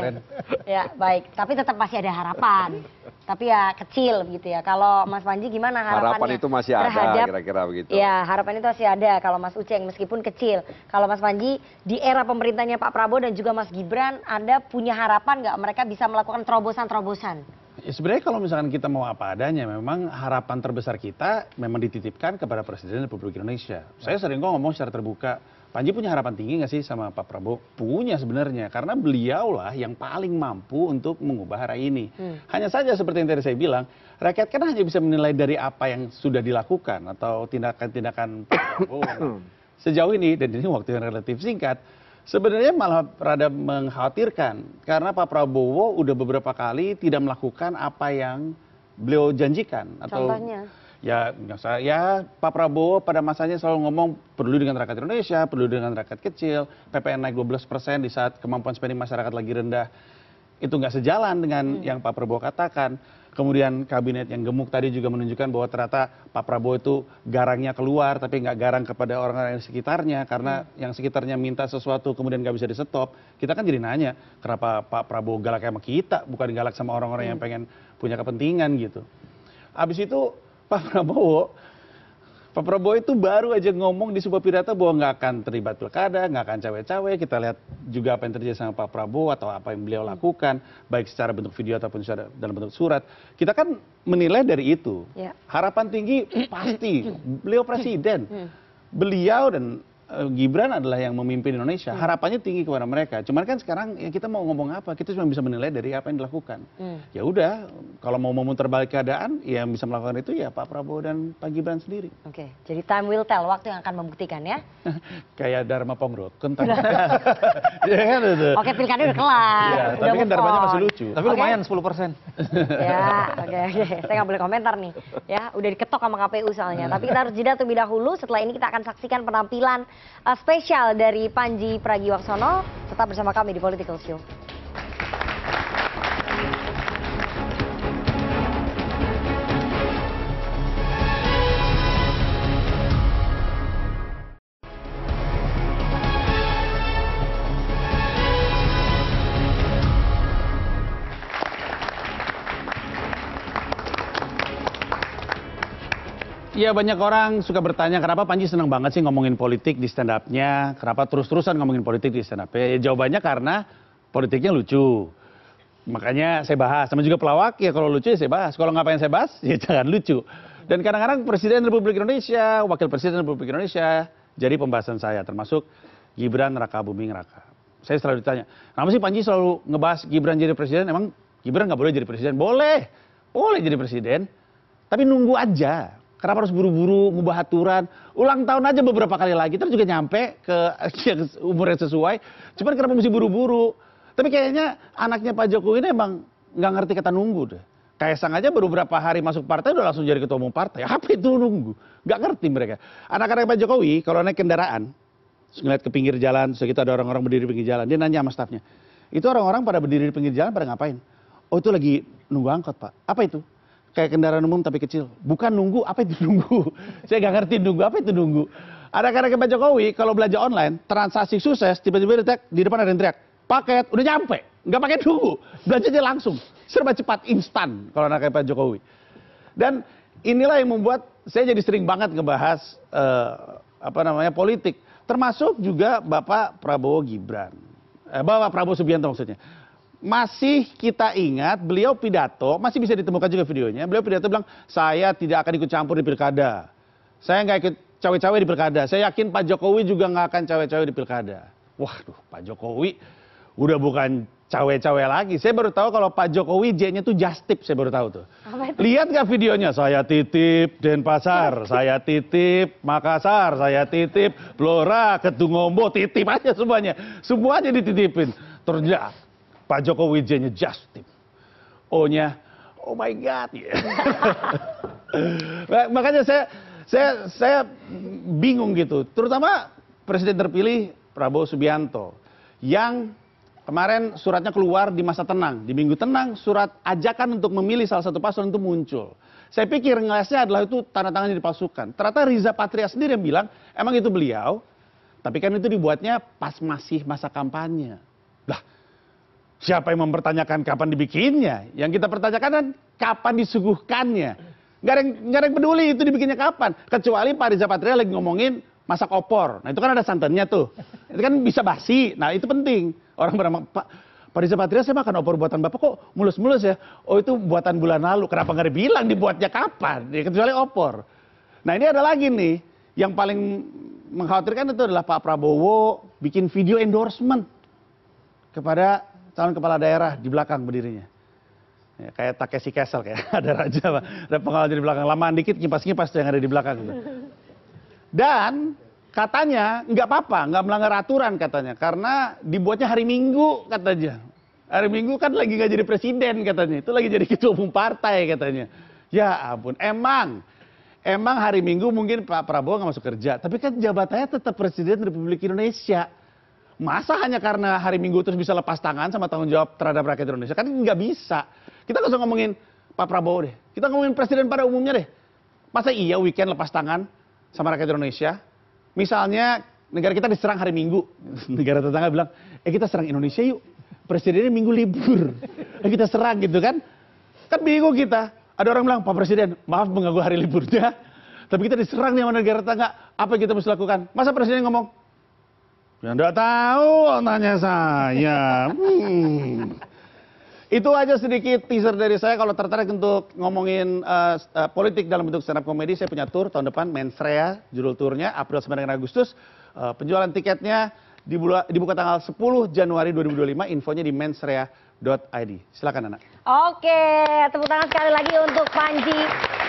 Ya, baik. Tapi tetap masih ada harapan. Tapi ya kecil begitu ya. Kalau Mas Panji gimana harapannya? Harapan itu masih ada kira-kira begitu. Ya, harapan itu masih ada kalau Mas Uceng meskipun kecil. Kalau Mas Panji di era pemerintahnya Pak Prabowo dan juga Mas Gibran, Anda punya harapan nggak mereka bisa melakukan terobosan-terobosan? Ya, sebenarnya kalau misalkan kita mau apa adanya, memang harapan terbesar kita memang dititipkan kepada Presiden Republik Indonesia. Saya sering kok ngomong secara terbuka, Panji punya harapan tinggi nggak sih sama Pak Prabowo? Punya sebenarnya, karena beliaulah yang paling mampu untuk mengubah hari ini. Hanya saja seperti yang tadi saya bilang, rakyat kan hanya bisa menilai dari apa yang sudah dilakukan atau tindakan-tindakan Pak Prabowo. Sejauh ini, dan ini waktu yang relatif singkat, sebenarnya malah rada mengkhawatirkan karena Pak Prabowo udah beberapa kali tidak melakukan apa yang beliau janjikan. Contohnya? Ya Pak Prabowo pada masanya selalu ngomong peduli dengan rakyat Indonesia, peduli dengan rakyat kecil, PPN naik 12% di saat kemampuan spending masyarakat lagi rendah. Itu nggak sejalan dengan yang Pak Prabowo katakan. Kemudian kabinet yang gemuk tadi juga menunjukkan bahwa ternyata Pak Prabowo itu garangnya keluar tapi nggak garang kepada orang-orang yang sekitarnya karena yang sekitarnya minta sesuatu kemudian nggak bisa di-stop. Kita kan jadi nanya kenapa Pak Prabowo galak sama kita bukan galak sama orang-orang yang pengen punya kepentingan gitu. Habis itu Pak Prabowo itu baru aja ngomong di sebuah pidato bahwa nggak akan terlibat pilkada, nggak akan cawe-cawe. Kita lihat juga apa yang terjadi sama Pak Prabowo atau apa yang beliau lakukan, baik secara bentuk video ataupun secara dalam bentuk surat. Kita kan menilai dari itu. Harapan tinggi pasti, beliau presiden. Beliau dan Gibran adalah yang memimpin Indonesia. Harapannya tinggi kepada mereka. Cuman kan sekarang ya kita mau ngomong apa? Kita cuma bisa menilai dari apa yang dilakukan. Ya udah, kalau mau memutar balik keadaan, ya yang bisa melakukan itu ya Pak Prabowo dan Pak Gibran sendiri. Oke, jadi time will tell, waktu yang akan membuktikan ya. Kayak Dharma Pongrok, kentang. Oke, pilkada udah kelar. Ya, tapi kan Dharmanya masih lucu. Tapi lumayan 10%. Ya, oke. Saya nggak boleh komentar nih. Ya, udah diketok sama KPU soalnya. Tapi kita harus jeda terlebih dahulu. Setelah ini kita akan saksikan penampilan spesial dari Panji Pragiwaksono. Tetap bersama kami di Political Show. Ya banyak orang suka bertanya kenapa Panji senang banget sih ngomongin politik di stand up-nya, kenapa terus-terusan ngomongin politik di stand up-nya. Ya, jawabannya karena politiknya lucu. Makanya saya bahas, sama juga pelawak ya kalau lucu ya saya bahas, kalau ngapain saya bahas ya jangan lucu. Dan kadang-kadang Presiden Republik Indonesia, Wakil Presiden Republik Indonesia jadi pembahasan saya, termasuk Gibran Raka Buming Raka. Saya selalu ditanya, kenapa sih Panji selalu ngebahas Gibran jadi presiden? Emang Gibran nggak boleh jadi presiden? Boleh, boleh jadi presiden, tapi nunggu aja. Kenapa harus buru-buru ngubah aturan? Ulang tahun aja beberapa kali lagi, terus juga nyampe ke umur yang sesuai. Cuman kenapa mesti buru-buru? Tapi kayaknya anaknya Pak Jokowi ini emang nggak ngerti kata nunggu deh. Kaisang aja baru beberapa hari masuk partai udah langsung jadi ketua umum partai. Apa itu nunggu? Nggak ngerti mereka. Anak-anak Pak Jokowi kalau naik kendaraan, ngeliat ke pinggir jalan, segitu ada orang-orang berdiri di pinggir jalan, dia nanya sama stafnya, itu orang-orang pada berdiri di pinggir jalan pada ngapain? Oh itu lagi nunggu angkot Pak. Apa itu? Kayak kendaraan umum tapi kecil. Bukan nunggu, apa itu nunggu? Saya nggak ngerti nunggu, apa itu nunggu? Anak-anak Pak Jokowi kalau belanja online, transaksi sukses, tiba-tiba di depan ada yang teriak, paket, udah nyampe. Nggak pakai nunggu, belanjanya langsung. Serba cepat, instan kalau anak Pak Jokowi. Dan inilah yang membuat saya jadi sering banget ngebahas politik. Termasuk juga Bapak Prabowo Gibran. Bapak Prabowo Subianto maksudnya. Masih kita ingat beliau pidato, masih bisa ditemukan juga videonya. Beliau pidato bilang, saya tidak akan ikut campur di pilkada. Saya nggak ikut cawe-cawe di pilkada. Saya yakin Pak Jokowi juga nggak akan cawe-cawe di pilkada. Waduh, Pak Jokowi udah bukan cawe-cawe lagi. Saya baru tahu kalau Pak Jokowi J-nya tuh just tip, saya baru tahu tuh. Lihat nggak videonya? Saya titip Denpasar, saya titip Makassar, saya titip Blora, Kedungombo, titip aja semuanya. Semuanya dititipin. Ternyata Pak Jokowi J-nya just tip. O-nya, oh my God. Makanya saya bingung gitu. Terutama Presiden terpilih Prabowo Subianto. Yang Kemarin suratnya keluar di masa tenang. Di minggu tenang, surat ajakan untuk memilih salah satu paslon itu muncul. Saya pikir ngelasnya adalah itu tanda tangannya dipalsukan. Ternyata Riza Patria sendiri yang bilang, emang itu beliau, tapi kan itu dibuatnya pas masih masa kampanye. Lah, siapa yang mempertanyakan kapan dibikinnya? Yang kita pertanyakan kan kapan disuguhkannya. Nggak ada yang peduli itu dibikinnya kapan. Kecuali Pak Riza Patria lagi ngomongin masak opor. Nah itu kan ada santannya tuh. Itu kan bisa basi. Nah itu penting. Orang bernama Pak Riza Patria, saya makan opor buatan Bapak kok mulus-mulus ya. Oh itu buatan bulan lalu. Kenapa nggak dibilang dibuatnya kapan? Ya, kecuali opor. Nah ini ada lagi nih. Yang paling mengkhawatirkan itu adalah Pak Prabowo bikin video endorsement kepada calon kepala daerah di belakang berdirinya. Ya, kayak Takeshi Castle kayak ada raja, Pak. Ada pengawal di belakang. Lamaan dikit kipas-kipas yang ada di belakang. Gitu. Dan katanya nggak apa-apa, nggak melanggar aturan katanya. Karena dibuatnya hari Minggu katanya. Hari Minggu kan lagi nggak jadi presiden katanya. Itu lagi jadi ketua umum partai katanya. Ya ampun, emang hari Minggu mungkin Pak Prabowo nggak masuk kerja. Tapi kan jabatannya tetap Presiden Republik Indonesia. Masa hanya karena hari Minggu terus bisa lepas tangan sama tanggung jawab terhadap rakyat Indonesia? Kan nggak bisa. Kita nggak usah ngomongin Pak Prabowo deh. Kita ngomongin presiden pada umumnya deh. Masa iya weekend lepas tangan sama rakyat Indonesia? Misalnya negara kita diserang hari Minggu. Negara tetangga bilang, kita serang Indonesia yuk. Presidennya Minggu libur. Kita serang gitu kan. Kan bingung kita. Ada orang bilang, Pak Presiden, maaf mengganggu hari liburnya. Tapi kita diserang nih sama negara tetangga. Apa yang kita mesti lakukan? Masa Presiden ngomong, ya enggak tahu, nanya saya. Itu aja sedikit teaser dari saya. Kalau tertarik untuk ngomongin politik dalam bentuk stand up comedy, saya punya tour tahun depan, Mensrea, judul turnya, April sampai dengan Agustus. Penjualan tiketnya dibuka tanggal 10 Januari 2025, infonya di mensrea.id. Silakan Nana. Oke, tepuk tangan sekali lagi untuk Panji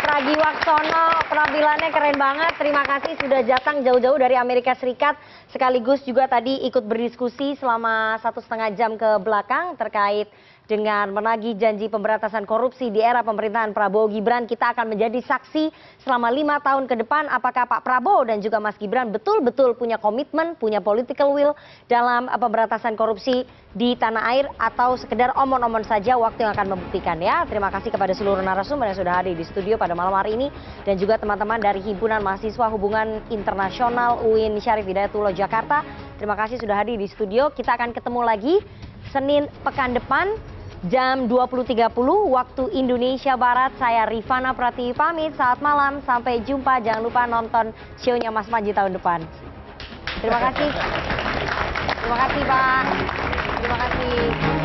Pragiwaksono. Penampilannya keren banget. Terima kasih sudah datang jauh-jauh dari Amerika Serikat. Sekaligus juga tadi ikut berdiskusi selama 1,5 jam ke belakang terkait dengan menagih janji pemberantasan korupsi di era pemerintahan Prabowo Gibran. Kita akan menjadi saksi selama 5 tahun ke depan apakah Pak Prabowo dan juga Mas Gibran betul-betul punya komitmen, punya political will dalam pemberantasan korupsi di tanah air atau sekedar omon-omon saja. Waktu yang akan membuktikan ya. Terima kasih kepada seluruh narasumber yang sudah hadir di studio pada malam hari ini dan juga teman-teman dari Himpunan Mahasiswa Hubungan Internasional UIN Syarif Hidayatullah Jakarta. Terima kasih sudah hadir di studio. Kita akan ketemu lagi Senin pekan depan jam 20.30 waktu Indonesia Barat. Saya Rifana Pratiwi pamit. Selamat malam, sampai jumpa. Jangan lupa nonton show-nya Mas Panji tahun depan. Terima kasih. Terima kasih Pak. Terima kasih.